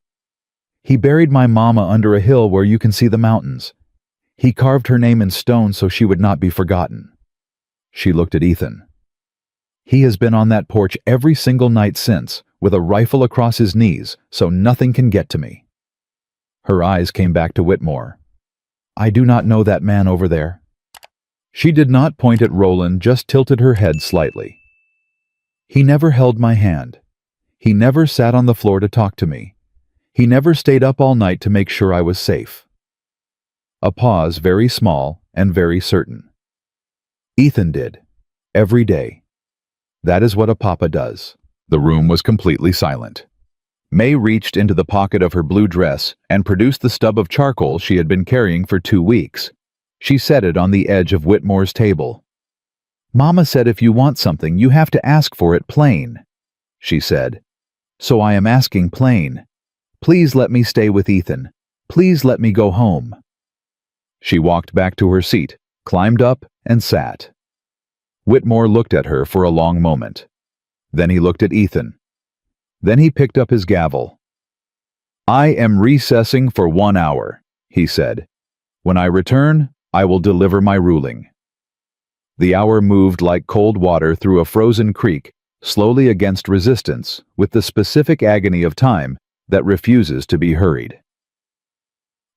He buried my mama under a hill where you can see the mountains. He carved her name in stone so she would not be forgotten." She looked at Ethan. "He has been on that porch every single night since, with a rifle across his knees, so nothing can get to me." Her eyes came back to Whitmore. "I do not know that man over there." She did not point at Roland, just tilted her head slightly. "He never held my hand. He never sat on the floor to talk to me. He never stayed up all night to make sure I was safe." A pause, very small and very certain. "Ethan did. Every day. That is what a papa does." The room was completely silent. May reached into the pocket of her blue dress and produced the stub of charcoal she had been carrying for 2 weeks. She set it on the edge of Whitmore's table. "Mama said if you want something, you have to ask for it plain," she said. "So I am asking plain. Please let me stay with Ethan. Please let me go home." She walked back to her seat, climbed up, and sat. Whitmore looked at her for a long moment. Then he looked at Ethan. Then he picked up his gavel. "I am recessing for 1 hour, he said. "When I return, I will deliver my ruling." The hour moved like cold water through a frozen creek, slowly against resistance, with the specific agony of time that refuses to be hurried.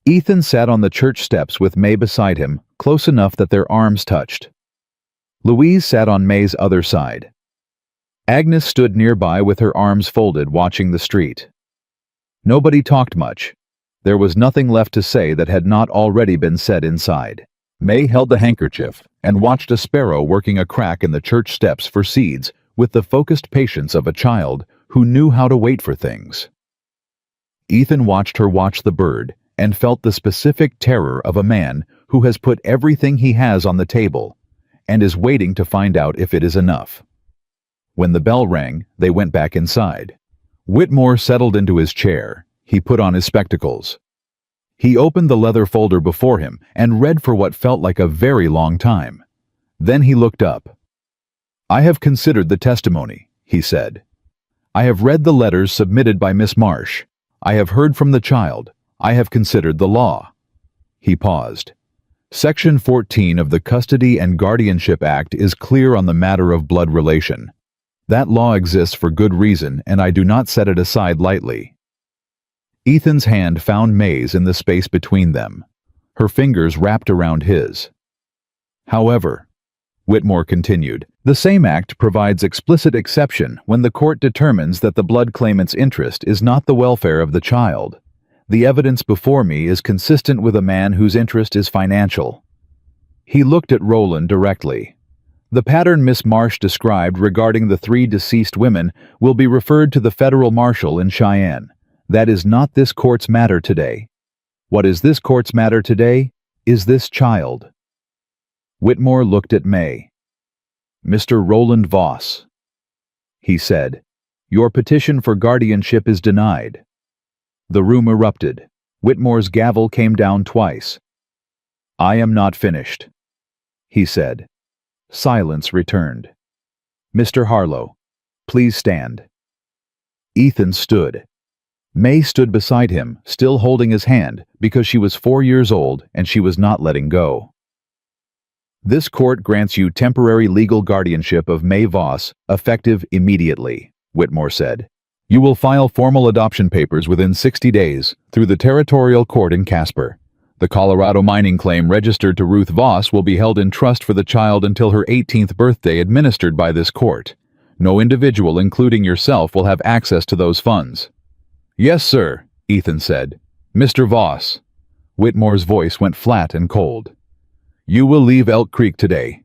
Ethan sat on the church steps with May beside him, close enough that their arms touched. Louise sat on May's other side. Agnes stood nearby with her arms folded, watching the street. Nobody talked much. There was nothing left to say that had not already been said inside. May held the handkerchief and watched a sparrow working a crack in the church steps for seeds with the focused patience of a child who knew how to wait for things. Ethan watched her watch the bird and felt the specific terror of a man who has put everything he has on the table and is waiting to find out if it is enough. When the bell rang, they went back inside. Whitmore settled into his chair. He put on his spectacles. He opened the leather folder before him and read for what felt like a very long time. Then he looked up. "I have considered the testimony," he said. "I have read the letters submitted by Miss Marsh. I have heard from the child. I have considered the law." He paused. Section 14 of the Custody and Guardianship Act is clear on the matter of blood relation. That law exists for good reason, and I do not set it aside lightly. Ethan's hand found May's in the space between them. Her fingers wrapped around his. "However," Whitmore continued, "the same act provides explicit exception when the court determines that the blood claimant's interest is not the welfare of the child. The evidence before me is consistent with a man whose interest is financial." He looked at Roland directly. "The pattern Miss Marsh described regarding the 3 deceased women will be referred to the federal marshal in Cheyenne. That is not this court's matter today. What is this court's matter today is this child." Whitmore looked at May. "Mr. Roland Voss," he said, "your petition for guardianship is denied." The room erupted. Whitmore's gavel came down twice. "I am not finished," he said. Silence returned. "Mr. Harlow, please stand." Ethan stood. May stood beside him, still holding his hand, because she was 4 years old and she was not letting go. "This court grants you temporary legal guardianship of May Voss, effective immediately," Whitmore said. You will file formal adoption papers within 60 days through the Territorial Court in Casper. The Colorado mining claim registered to Ruth Voss will be held in trust for the child until her 18th birthday administered by this court. No individual, including yourself, will have access to those funds. Yes, sir, Ethan said. Mr. Voss. Whitmore's voice went flat and cold. You will leave Elk Creek today.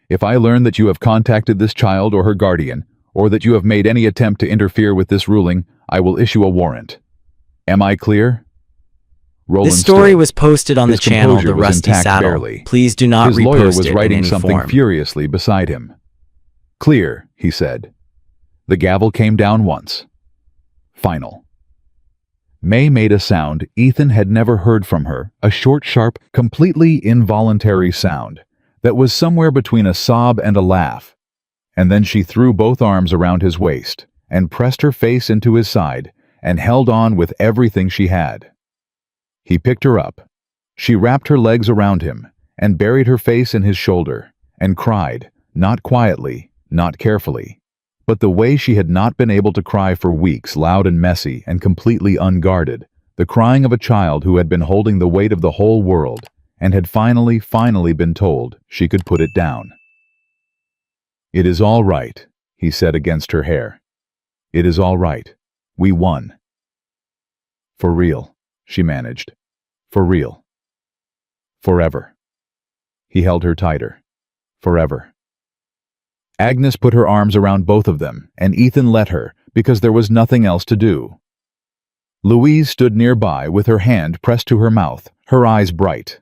If I learn that you have contacted this child or her guardian, or that you have made any attempt to interfere with this ruling, I will issue a warrant. Am I clear? Roland This story stood. was posted on the His channel composure The was Rusty intact Saddle. barely. Please do not His lawyer repost was it in writing any something form. furiously beside him. Clear, he said. The gavel came down once. Final. May made a sound Ethan had never heard from her, a short, sharp, completely involuntary sound that was somewhere between a sob and a laugh. And then she threw both arms around his waist and pressed her face into his side and held on with everything she had. He picked her up. She wrapped her legs around him and buried her face in his shoulder and cried, not quietly, not carefully, but the way she had not been able to cry for weeks, loud and messy and completely unguarded, the crying of a child who had been holding the weight of the whole world and had finally been told she could put it down. It is all right, he said against her hair. It is all right. We won. For real, she managed. For real. Forever. He held her tighter. Forever. Agnes put her arms around both of them, and Ethan let her, because there was nothing else to do. Louise stood nearby with her hand pressed to her mouth, her eyes bright.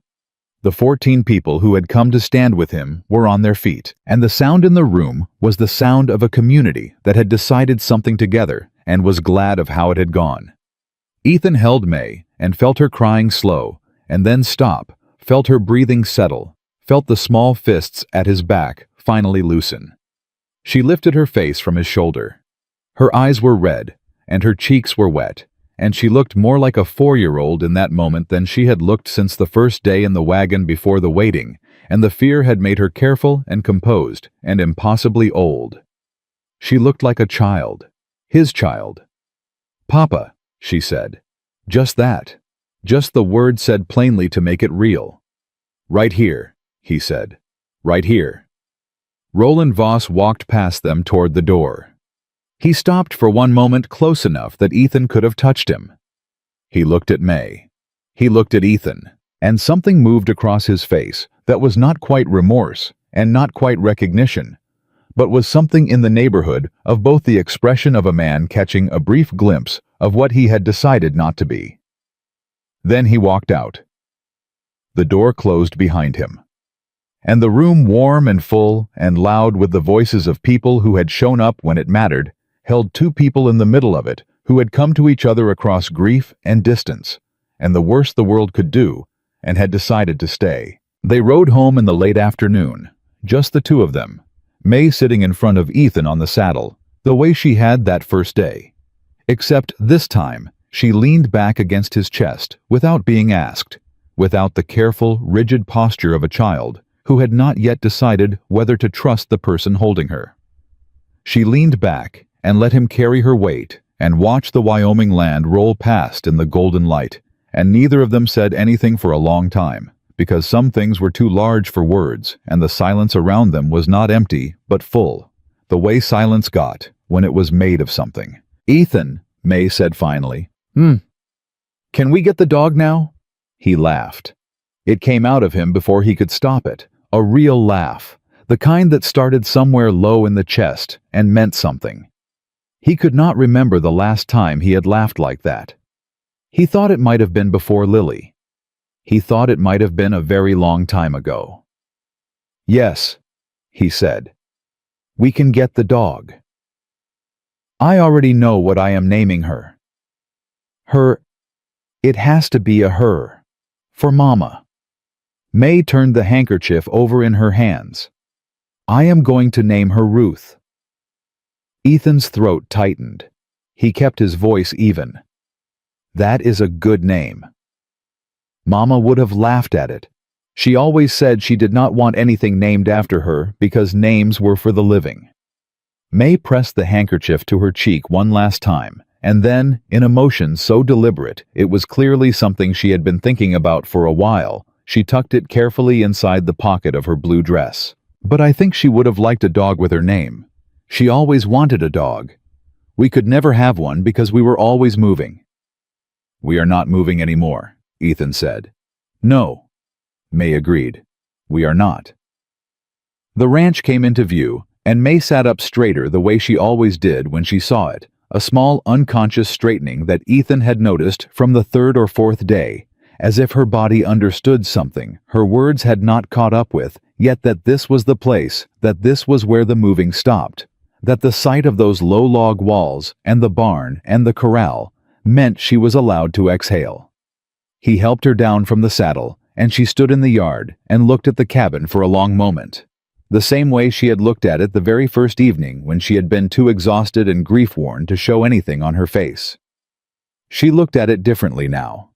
The 14 people who had come to stand with him were on their feet, and the sound in the room was the sound of a community that had decided something together and was glad of how it had gone. Ethan held May and felt her crying slow, and then stop, felt her breathing settle, felt the small fists at his back finally loosen. She lifted her face from his shoulder. Her eyes were red, and her cheeks were wet, and she looked more like a 4-year-old in that moment than she had looked since the first day in the wagon before the waiting, and the fear had made her careful and composed and impossibly old. She looked like a child, his child. Papa, she said. Just that. Just the word said plainly to make it real. Right here, he said. Right here. Roland Voss walked past them toward the door. He stopped for one moment close enough that Ethan could have touched him. He looked at May. He looked at Ethan, and something moved across his face that was not quite remorse and not quite recognition, but was something in the neighborhood of both the expression of a man catching a brief glimpse of what he had decided not to be. Then he walked out. The door closed behind him. And the room, warm and full and loud with the voices of people who had shown up when it mattered, held 2 people in the middle of it who had come to each other across grief and distance, and the worst the world could do, and had decided to stay. They rode home in the late afternoon, just the 2 of them, May sitting in front of Ethan on the saddle, the way she had that first day. Except this time, she leaned back against his chest without being asked, without the careful, rigid posture of a child who had not yet decided whether to trust the person holding her. She leaned back and let him carry her weight and watch the Wyoming land roll past in the golden light, and neither of them said anything for a long time, because some things were too large for words, and the silence around them was not empty, but full, the way silence got when it was made of something. Ethan, May said finally. Can we get the dog now? He laughed. It came out of him before he could stop it, a real laugh, the kind that started somewhere low in the chest and meant something. He could not remember the last time he had laughed like that. He thought it might have been before Lily. He thought it might have been a very long time ago. Yes, he said. We can get the dog. I already know what I am naming her. It has to be a her. For Mama. May turned the handkerchief over in her hands. I am going to name her Ruth. Ethan's throat tightened. He kept his voice even. That is a good name. Mama would have laughed at it. She always said she did not want anything named after her because names were for the living. May pressed the handkerchief to her cheek one last time, and then, in a motion so deliberate it was clearly something she had been thinking about for a while, she tucked it carefully inside the pocket of her blue dress. But I think she would have liked a dog with her name. She always wanted a dog. We could never have one because we were always moving. We are not moving anymore, Ethan said. No, May agreed. We are not. The ranch came into view, and May sat up straighter the way she always did when she saw it, a small unconscious straightening that Ethan had noticed from the third or fourth day, as if her body understood something her words had not caught up with, yet that this was the place, that this was where the moving stopped, that the sight of those low log walls and the barn and the corral meant she was allowed to exhale. He helped her down from the saddle, and she stood in the yard and looked at the cabin for a long moment, the same way she had looked at it the very first evening when she had been too exhausted and grief-worn to show anything on her face. She looked at it differently now.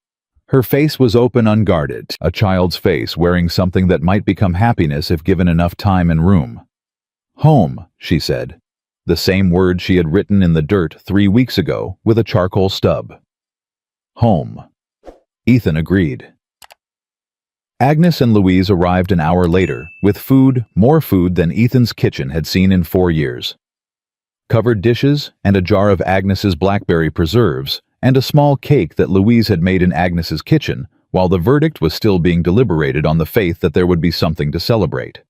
Her face was open, unguarded, a child's face wearing something that might become happiness if given enough time and room. Home, she said, the same word she had written in the dirt 3 weeks ago with a charcoal stub. Home. Ethan agreed. Agnes and Louise arrived an hour later, with food, more food than Ethan's kitchen had seen in 4 years. Covered dishes and a jar of Agnes's blackberry preserves, and a small cake that Louise had made in Agnes's kitchen, while the verdict was still being deliberated on the faith that there would be something to celebrate.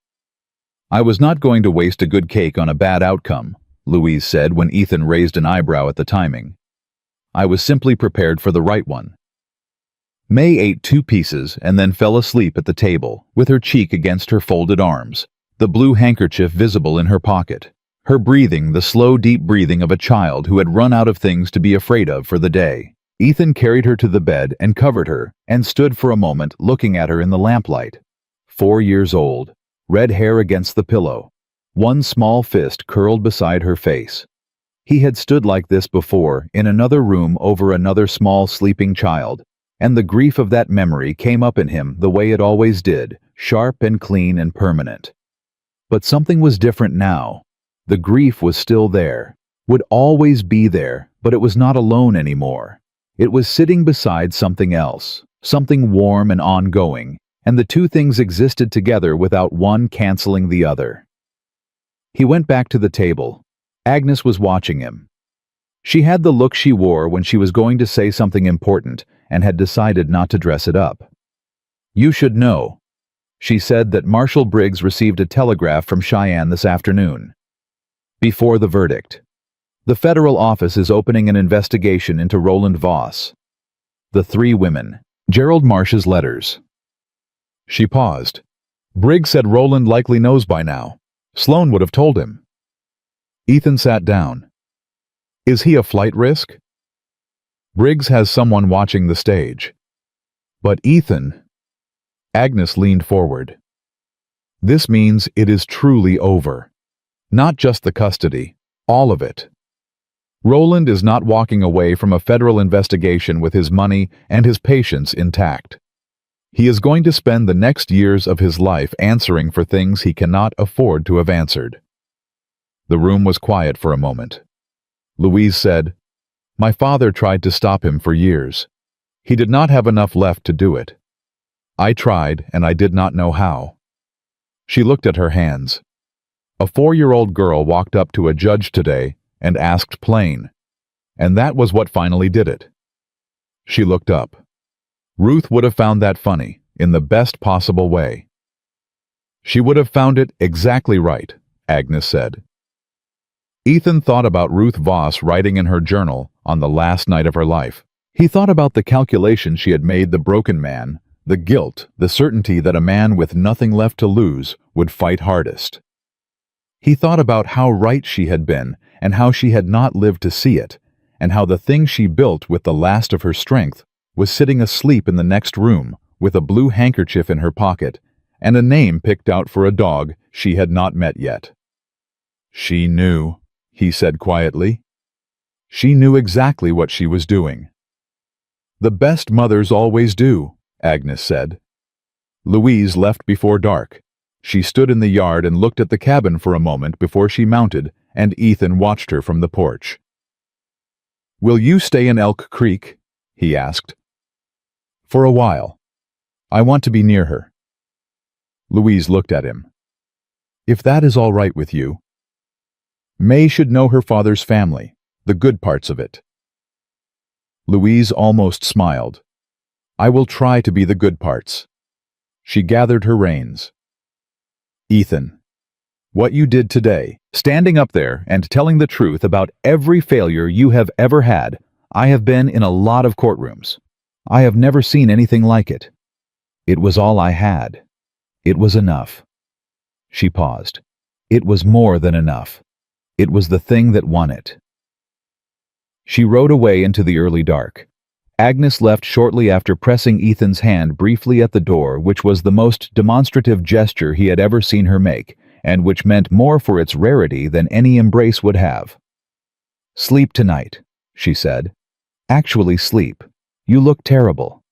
I was not going to waste a good cake on a bad outcome, Louise said when Ethan raised an eyebrow at the timing. I was simply prepared for the right one. May ate 2 pieces and then fell asleep at the table, with her cheek against her folded arms, the blue handkerchief visible in her pocket, her breathing the slow, deep breathing of a child who had run out of things to be afraid of for the day. Ethan carried her to the bed and covered her, and stood for a moment looking at her in the lamplight. 4 years old, red hair against the pillow, one small fist curled beside her face. He had stood like this before in another room over another small sleeping child, and the grief of that memory came up in him the way it always did, sharp and clean and permanent. But something was different now. The grief was still there, would always be there, but it was not alone anymore. It was sitting beside something else, something warm and ongoing, and the two things existed together without one canceling the other. He went back to the table. Agnes was watching him. She had the look she wore when she was going to say something important and had decided not to dress it up. You should know, she said, that Marshal Briggs received a telegraph from Cheyenne this afternoon. Before the verdict. The federal office is opening an investigation into Roland Voss. The 3 women. Gerald Marsh's letters. She paused. Briggs said Roland likely knows by now. Sloan would have told him. Ethan sat down. Is he a flight risk? Briggs has someone watching the stage. But Ethan... Agnes leaned forward. This means it is truly over. Not just the custody, all of it. Roland is not walking away from a federal investigation with his money and his patience intact. He is going to spend the next years of his life answering for things he cannot afford to have answered. The room was quiet for a moment. Louise said, My father tried to stop him for years. He did not have enough left to do it. I tried, and I did not know how. She looked at her hands. A 4-year-old girl walked up to a judge today and asked plain, and that was what finally did it. She looked up. Ruth would have found that funny, in the best possible way. She would have found it exactly right, Agnes said. Ethan thought about Ruth Voss writing in her journal on the last night of her life. He thought about the calculation she had made the broken man, the guilt, the certainty that a man with nothing left to lose would fight hardest. He thought about how right she had been and how she had not lived to see it, and how the thing she built with the last of her strength was sitting asleep in the next room with a blue handkerchief in her pocket and a name picked out for a dog she had not met yet. She knew, he said quietly. She knew exactly what she was doing. The best mothers always do, Agnes said. Louise left before dark. She stood in the yard and looked at the cabin for a moment before she mounted and Ethan watched her from the porch. "Will you stay in Elk Creek?" he asked. "For a while. I want to be near her." Louise looked at him. "If that is all right with you." May should know her father's family, the good parts of it. Louise almost smiled. "I will try to be the good parts." She gathered her reins. "Ethan, what you did today, standing up there and telling the truth about every failure you have ever had, I have been in a lot of courtrooms. I have never seen anything like it. It was all I had. It was enough." She paused. It was more than enough. It was the thing that won it. She rode away into the early dark. Agnes left shortly after pressing Ethan's hand briefly at the door, which was the most demonstrative gesture he had ever seen her make, and which meant more for its rarity than any embrace would have. "Sleep tonight," she said. "Actually sleep. You look terrible."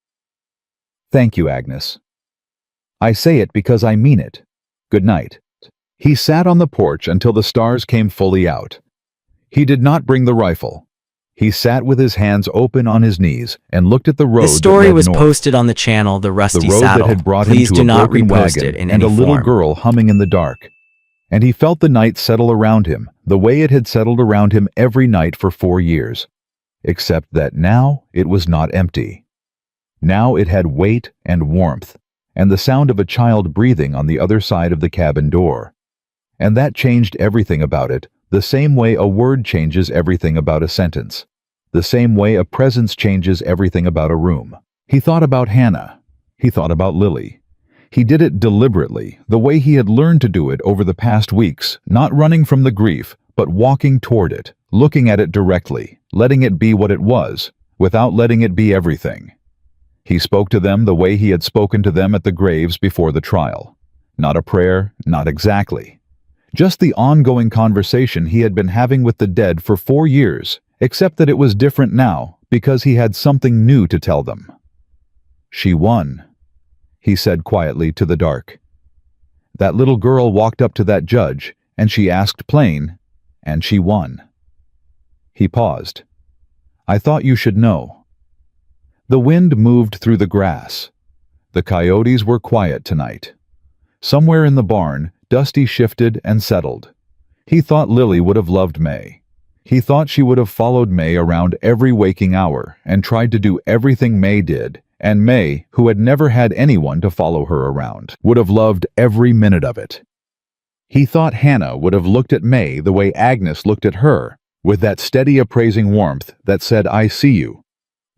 "Thank you, Agnes. I say it because I mean it. Good night." He sat on the porch until the stars came fully out. He did not bring the rifle. He sat with his hands open on his knees and looked at the road. This story was posted on the channel The Rusty Saddle. The road that had brought him to a broken wagon and a little girl humming in the dark. And he felt the night settle around him, the way it had settled around him every night for 4 years. Except that now it was not empty. Now it had weight and warmth, and the sound of a child breathing on the other side of the cabin door. And that changed everything about it, the same way a word changes everything about a sentence, the same way a presence changes everything about a room. He thought about Hannah. He thought about Lily. He did it deliberately, the way he had learned to do it over the past weeks, not running from the grief, but walking toward it, looking at it directly, letting it be what it was, without letting it be everything. He spoke to them the way he had spoken to them at the graves before the trial. Not a prayer, not exactly. Just the ongoing conversation he had been having with the dead for 4 years, except that it was different now because he had something new to tell them. "She won," he said quietly to the dark. "That little girl walked up to that judge, and she asked plain, and she won." He paused. "I thought you should know." The wind moved through the grass. The coyotes were quiet tonight. Somewhere in the barn, Dusty shifted and settled. He thought Lily would have loved May. He thought she would have followed May around every waking hour and tried to do everything May did, and May, who had never had anyone to follow her around, would have loved every minute of it. He thought Hannah would have looked at May the way Agnes looked at her, with that steady appraising warmth that said, "I see you,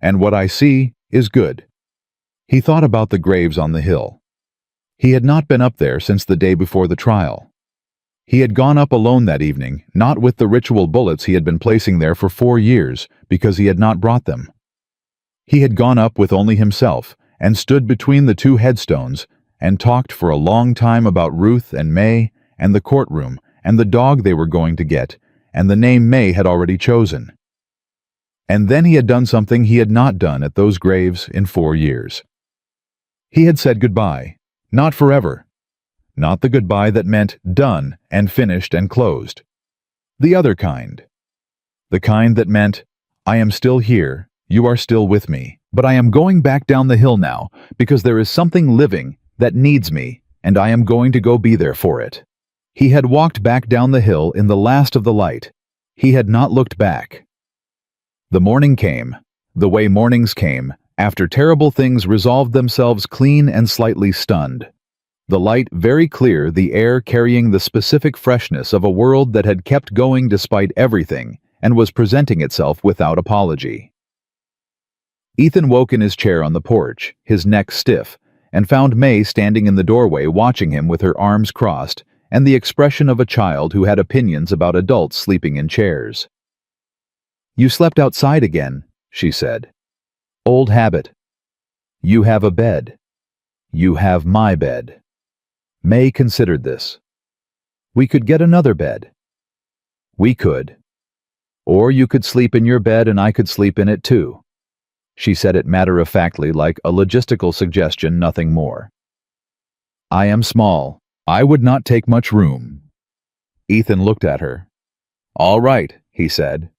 and what I see is good." He thought about the graves on the hill. He had not been up there since the day before the trial. He had gone up alone that evening, not with the ritual bullets he had been placing there for 4 years, because he had not brought them. He had gone up with only himself, and stood between the 2 headstones, and talked for a long time about Ruth and May, and the courtroom, and the dog they were going to get, and the name May had already chosen. And then he had done something he had not done at those graves in 4 years. He had said goodbye. Not forever. Not the goodbye that meant done and finished and closed. The other kind. The kind that meant, I am still here, you are still with me, but I am going back down the hill now because there is something living that needs me, and I am going to go be there for it. He had walked back down the hill in the last of the light. He had not looked back. The morning came, the way mornings came, after terrible things resolved themselves clean and slightly stunned. The light very clear, the air carrying the specific freshness of a world that had kept going despite everything and was presenting itself without apology. Ethan woke in his chair on the porch, his neck stiff, and found May standing in the doorway watching him with her arms crossed and the expression of a child who had opinions about adults sleeping in chairs. "You slept outside again," she said. "Old habit. You have a bed. You have my bed." May considered this. "We could get another bed." "We could. Or you could sleep in your bed and I could sleep in it too." She said it matter-of-factly, like a logistical suggestion, nothing more. "I am small. I would not take much room." Ethan looked at her. "All right," he said.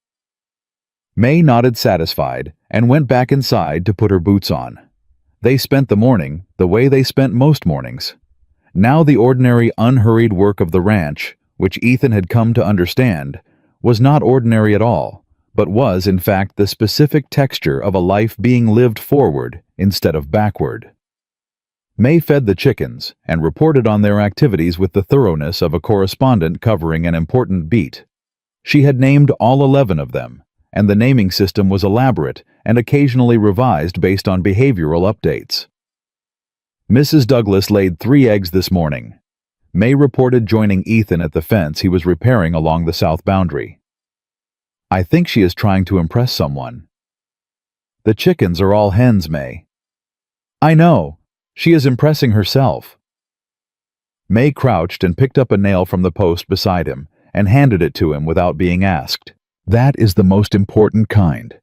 May nodded satisfied and went back inside to put her boots on. They spent the morning the way they spent most mornings. Now the ordinary, unhurried work of the ranch, which Ethan had come to understand, was not ordinary at all, but was, in fact, the specific texture of a life being lived forward instead of backward. May fed the chickens and reported on their activities with the thoroughness of a correspondent covering an important beat. She had named all 11 of them, and the naming system was elaborate and occasionally revised based on behavioral updates. Mrs. Douglas laid 3 eggs this morning. May reported joining Ethan at the fence he was repairing along the south boundary. "I think she is trying to impress someone." "The chickens are all hens, May." "I know. She is impressing herself." May crouched and picked up a nail from the post beside him and handed it to him without being asked. "That is the most important kind."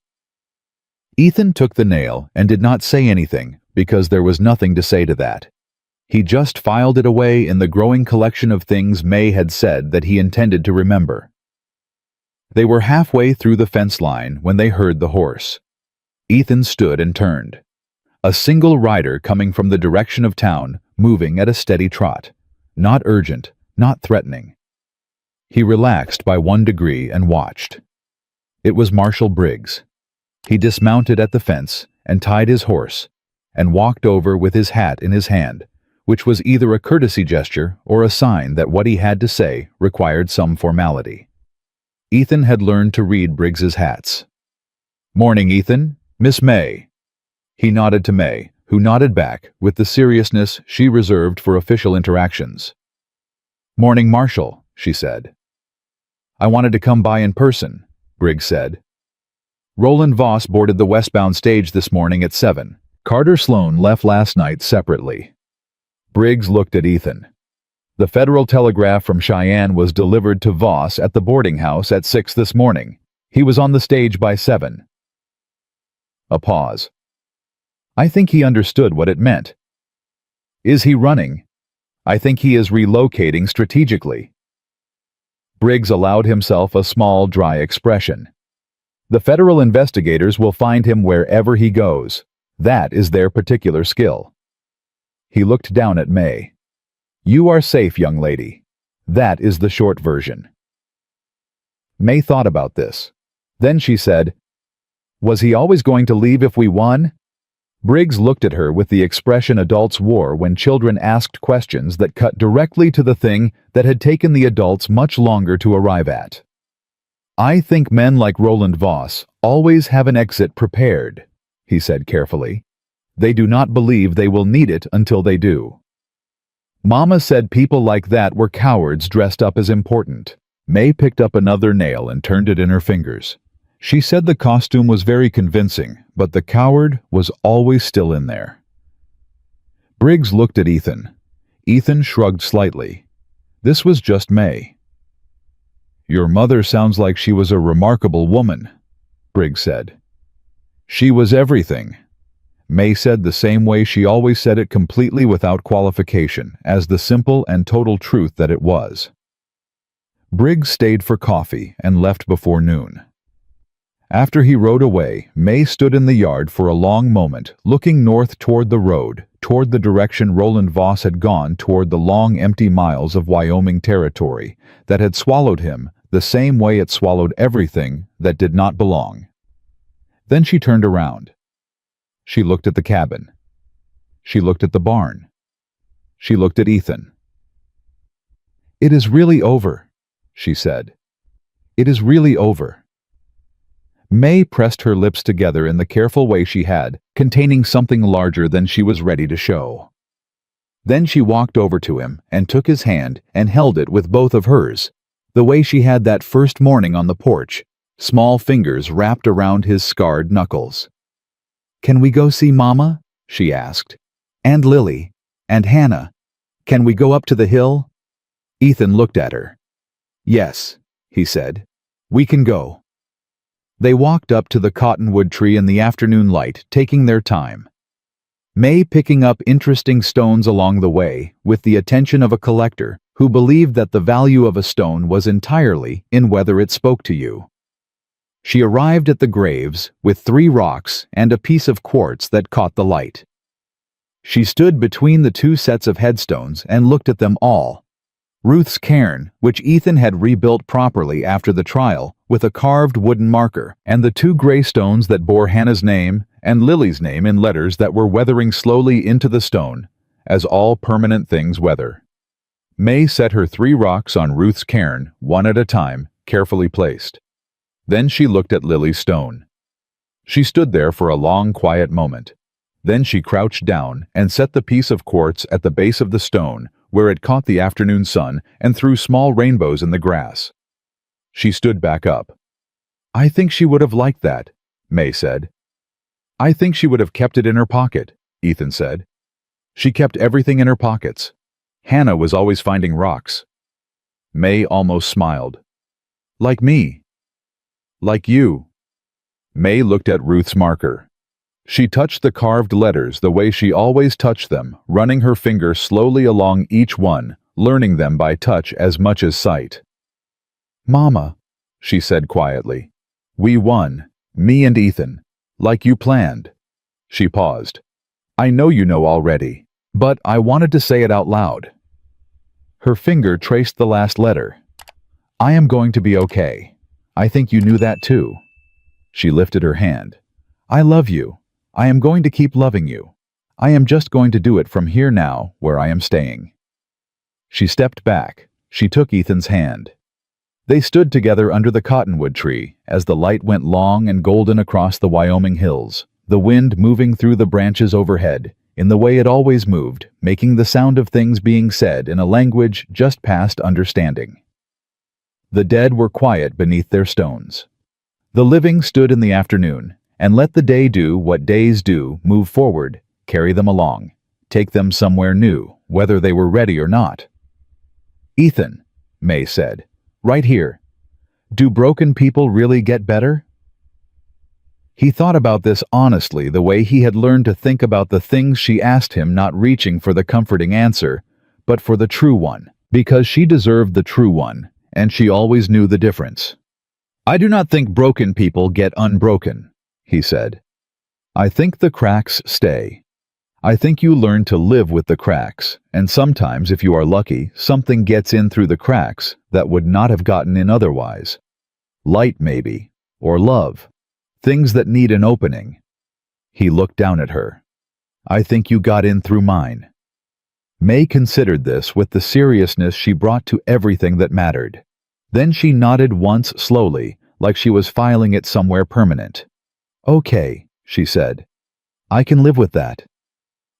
Ethan took the nail and did not say anything because there was nothing to say to that. He just filed it away in the growing collection of things May had said that he intended to remember. They were halfway through the fence line when they heard the horse. Ethan stood and turned. A single rider coming from the direction of town, moving at a steady trot. Not urgent, not threatening. He relaxed by 1 degree and watched. It was Marshal Briggs. He dismounted at the fence and tied his horse, and walked over with his hat in his hand, which was either a courtesy gesture or a sign that what he had to say required some formality. Ethan had learned to read Briggs's hats. "Morning, Ethan. Miss May." He nodded to May, who nodded back with the seriousness she reserved for official interactions. "Morning, Marshal," she said. "I wanted to come by in person," Briggs said. "Roland Voss boarded the westbound stage this morning at 7. Carter Sloan left last night separately." Briggs looked at Ethan. "The Federal telegraph from Cheyenne was delivered to Voss at the boarding house at 6 this morning. He was on the stage by 7. A pause. "I think he understood what it meant." "Is he running?" "I think he is relocating strategically." Briggs allowed himself a small, dry expression. "The federal investigators will find him wherever he goes. That is their particular skill." He looked down at May. "You are safe, young lady. That is the short version." May thought about this. Then she said, "Was he always going to leave if we won?" Briggs looked at her with the expression adults wore when children asked questions that cut directly to the thing that had taken the adults much longer to arrive at. "I think men like Roland Voss always have an exit prepared," he said carefully. "They do not believe they will need it until they do." Mama said people like that were cowards dressed up as important. May picked up another nail and turned it in her fingers. She said the costume was very convincing, but the coward was always still in there. Briggs looked at Ethan. Ethan shrugged slightly. This was just May. "Your mother sounds like she was a remarkable woman," Briggs said. "She was everything." May said the same way she always said it, completely without qualification, as the simple and total truth that it was. Briggs stayed for coffee and left before noon. After he rode away, May stood in the yard for a long moment, looking north toward the road, toward the direction Roland Voss had gone, toward the long empty miles of Wyoming territory that had swallowed him the same way it swallowed everything that did not belong. Then she turned around. She looked at the cabin. She looked at the barn. She looked at Ethan. "It is really over," she said. "It is really over." May pressed her lips together in the careful way she had, containing something larger than she was ready to show. Then she walked over to him and took his hand and held it with both of hers, the way she had that first morning on the porch, small fingers wrapped around his scarred knuckles. "Can we go see Mama?" she asked. "And Lily? And Hannah? Can we go up to the hill?" Ethan looked at her. "Yes," he said. "We can go." They walked up to the cottonwood tree in the afternoon light, taking their time. May picking up interesting stones along the way, with the attention of a collector, who believed that the value of a stone was entirely in whether it spoke to you. She arrived at the graves with 3 rocks and a piece of quartz that caught the light. She stood between the 2 sets of headstones and looked at them all. Ruth's cairn, which Ethan had rebuilt properly after the trial, with a carved wooden marker, and the 2 gray stones that bore Hannah's name and Lily's name in letters that were weathering slowly into the stone, as all permanent things weather. May set her 3 rocks on Ruth's cairn, one at a time, carefully placed. Then she looked at Lily's stone. She stood there for a long, quiet moment. Then she crouched down and set the piece of quartz at the base of the stone, where it caught the afternoon sun and threw small rainbows in the grass. She stood back up. "I think she would have liked that," May said. "I think she would have kept it in her pocket," Ethan said. "She kept everything in her pockets. Hannah was always finding rocks." May almost smiled. "Like me." "Like you." May looked at Ruth's marker. She touched the carved letters the way she always touched them, running her finger slowly along each one, learning them by touch as much as sight. "Mama," she said quietly, "we won, me and Ethan, like you planned." She paused. "I know you know already, but I wanted to say it out loud." Her finger traced the last letter. "I am going to be okay. I think you knew that too." She lifted her hand. "I love you. I am going to keep loving you. I am just going to do it from here now, where I am staying." She stepped back. She took Ethan's hand. They stood together under the cottonwood tree as the light went long and golden across the Wyoming hills, the wind moving through the branches overhead, in the way it always moved, making the sound of things being said in a language just past understanding. The dead were quiet beneath their stones. The living stood in the afternoon, and let the day do what days do, move forward, carry them along, take them somewhere new, whether they were ready or not. "Ethan," May said, "right here. Do broken people really get better?" He thought about this honestly, the way he had learned to think about the things she asked him, not reaching for the comforting answer, but for the true one, because she deserved the true one, and she always knew the difference. "I do not think broken people get unbroken," he said. "I think the cracks stay. I think you learn to live with the cracks, and sometimes, if you are lucky, something gets in through the cracks that would not have gotten in otherwise. Light, maybe, or love. Things that need an opening." He looked down at her. "I think you got in through mine." May considered this with the seriousness she brought to everything that mattered. Then she nodded once slowly, like she was filing it somewhere permanent. "Okay," she said. "I can live with that."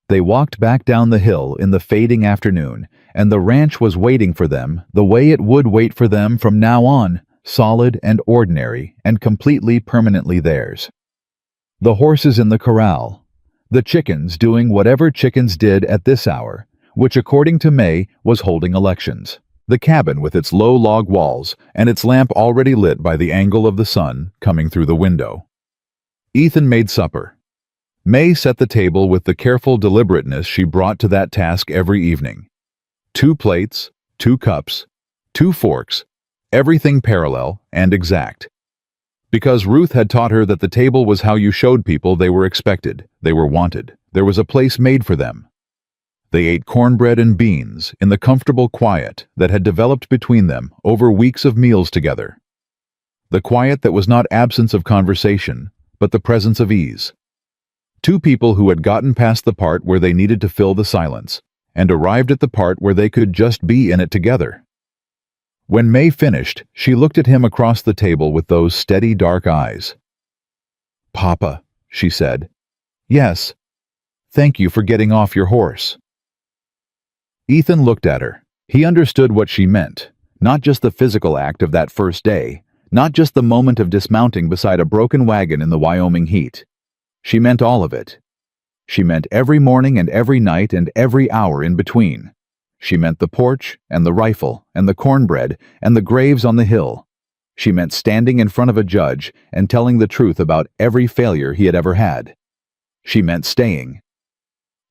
They walked back down the hill in the fading afternoon, and the ranch was waiting for them the way it would wait for them from now on, solid and ordinary and completely permanently theirs. The horses in the corral. The chickens doing whatever chickens did at this hour, which according to May was holding elections. The cabin with its low log walls and its lamp already lit by the angle of the sun coming through the window. Ethan made supper. May set the table with the careful deliberateness she brought to that task every evening. 2 plates, 2 cups, 2 forks, everything parallel and exact. Because Ruth had taught her that the table was how you showed people they were expected, they were wanted, there was a place made for them. They ate cornbread and beans in the comfortable quiet that had developed between them over weeks of meals together. The quiet that was not absence of conversation, but the presence of ease. 2 people who had gotten past the part where they needed to fill the silence, and arrived at the part where they could just be in it together. When May finished, she looked at him across the table with those steady dark eyes. "Papa," she said. "Yes. Thank you for getting off your horse." Ethan looked at her. He understood what she meant, not just the physical act of that first day, not just the moment of dismounting beside a broken wagon in the Wyoming heat. She meant all of it. She meant every morning and every night and every hour in between. She meant the porch and the rifle and the cornbread and the graves on the hill. She meant standing in front of a judge and telling the truth about every failure he had ever had. She meant staying.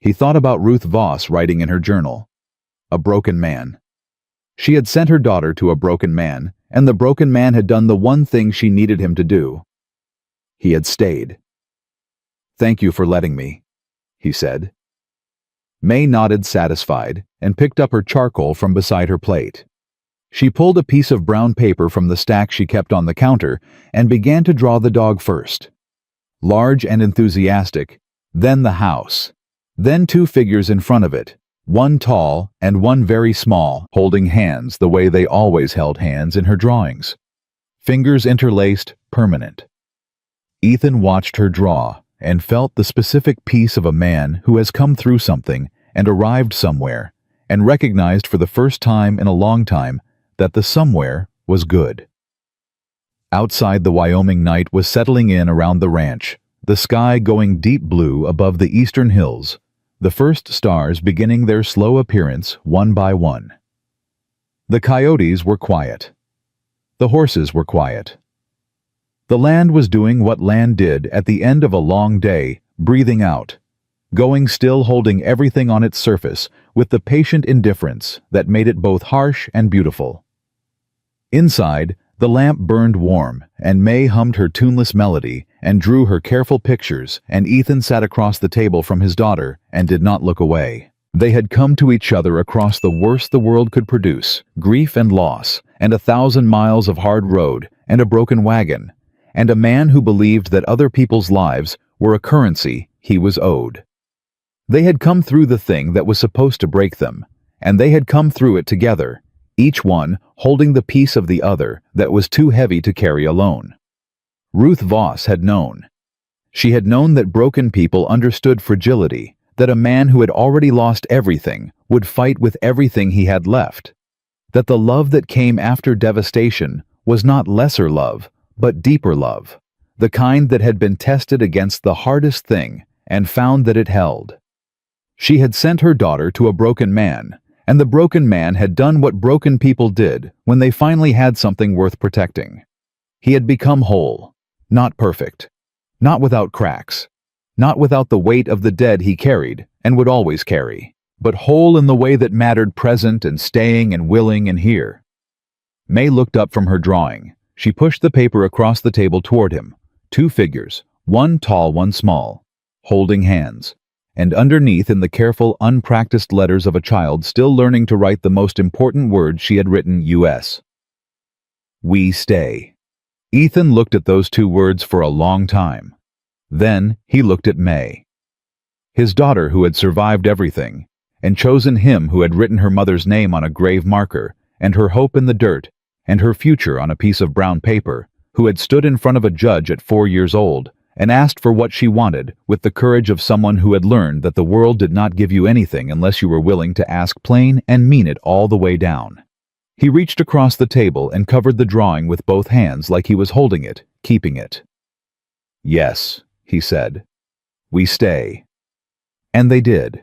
He thought about Ruth Voss writing in her journal. A broken man. She had sent her daughter to a broken man, and the broken man had done the one thing she needed him to do. He had stayed. "Thank you for letting me," he said. May nodded satisfied and picked up her charcoal from beside her plate. She pulled a piece of brown paper from the stack she kept on the counter and began to draw the dog first. Large and enthusiastic, then the house, then two figures in front of it, one tall and one very small, holding hands the way they always held hands in her drawings. Fingers interlaced, permanent. Ethan watched her draw and felt the specific piece of a man who has come through something and arrived somewhere, and recognized for the first time in a long time that the somewhere was good. Outside, the Wyoming night was settling in around the ranch, the sky going deep blue above the eastern hills, the first stars beginning their slow appearance one by one. The coyotes were quiet. The horses were quiet. The land was doing what land did at the end of a long day, breathing out, going still, holding everything on its surface with the patient indifference that made it both harsh and beautiful. Inside, the lamp burned warm, and May hummed her tuneless melody and drew her careful pictures, and Ethan sat across the table from his daughter and did not look away. They had come to each other across the worst the world could produce, grief and loss, and 1,000 miles of hard road, and a broken wagon, and a man who believed that other people's lives were a currency he was owed. They had come through the thing that was supposed to break them, and they had come through it together, each one holding the piece of the other that was too heavy to carry alone. Ruth Voss had known. She had known that broken people understood fragility, that a man who had already lost everything would fight with everything he had left, that the love that came after devastation was not lesser love, but deeper love, the kind that had been tested against the hardest thing and found that it held. She had sent her daughter to a broken man, and the broken man had done what broken people did when they finally had something worth protecting. He had become whole, not perfect, not without cracks, not without the weight of the dead he carried and would always carry, but whole in the way that mattered, present and staying and willing and here. May looked up from her drawing. She pushed the paper across the table toward him. Two figures, one tall, one small, holding hands, and underneath, in the careful, unpracticed letters of a child still learning to write the most important words, she had written U.S. We stay. Ethan looked at those two words for a long time. Then he looked at May, his daughter who had survived everything, and chosen him who had written her mother's name on a grave marker, and her hope in the dirt, and her future on a piece of brown paper, who had stood in front of a judge at 4 years old, and asked for what she wanted with the courage of someone who had learned that the world did not give you anything unless you were willing to ask plain and mean it all the way down. He reached across the table and covered the drawing with both hands like he was holding it, keeping it. Yes, he said. We stay. And they did.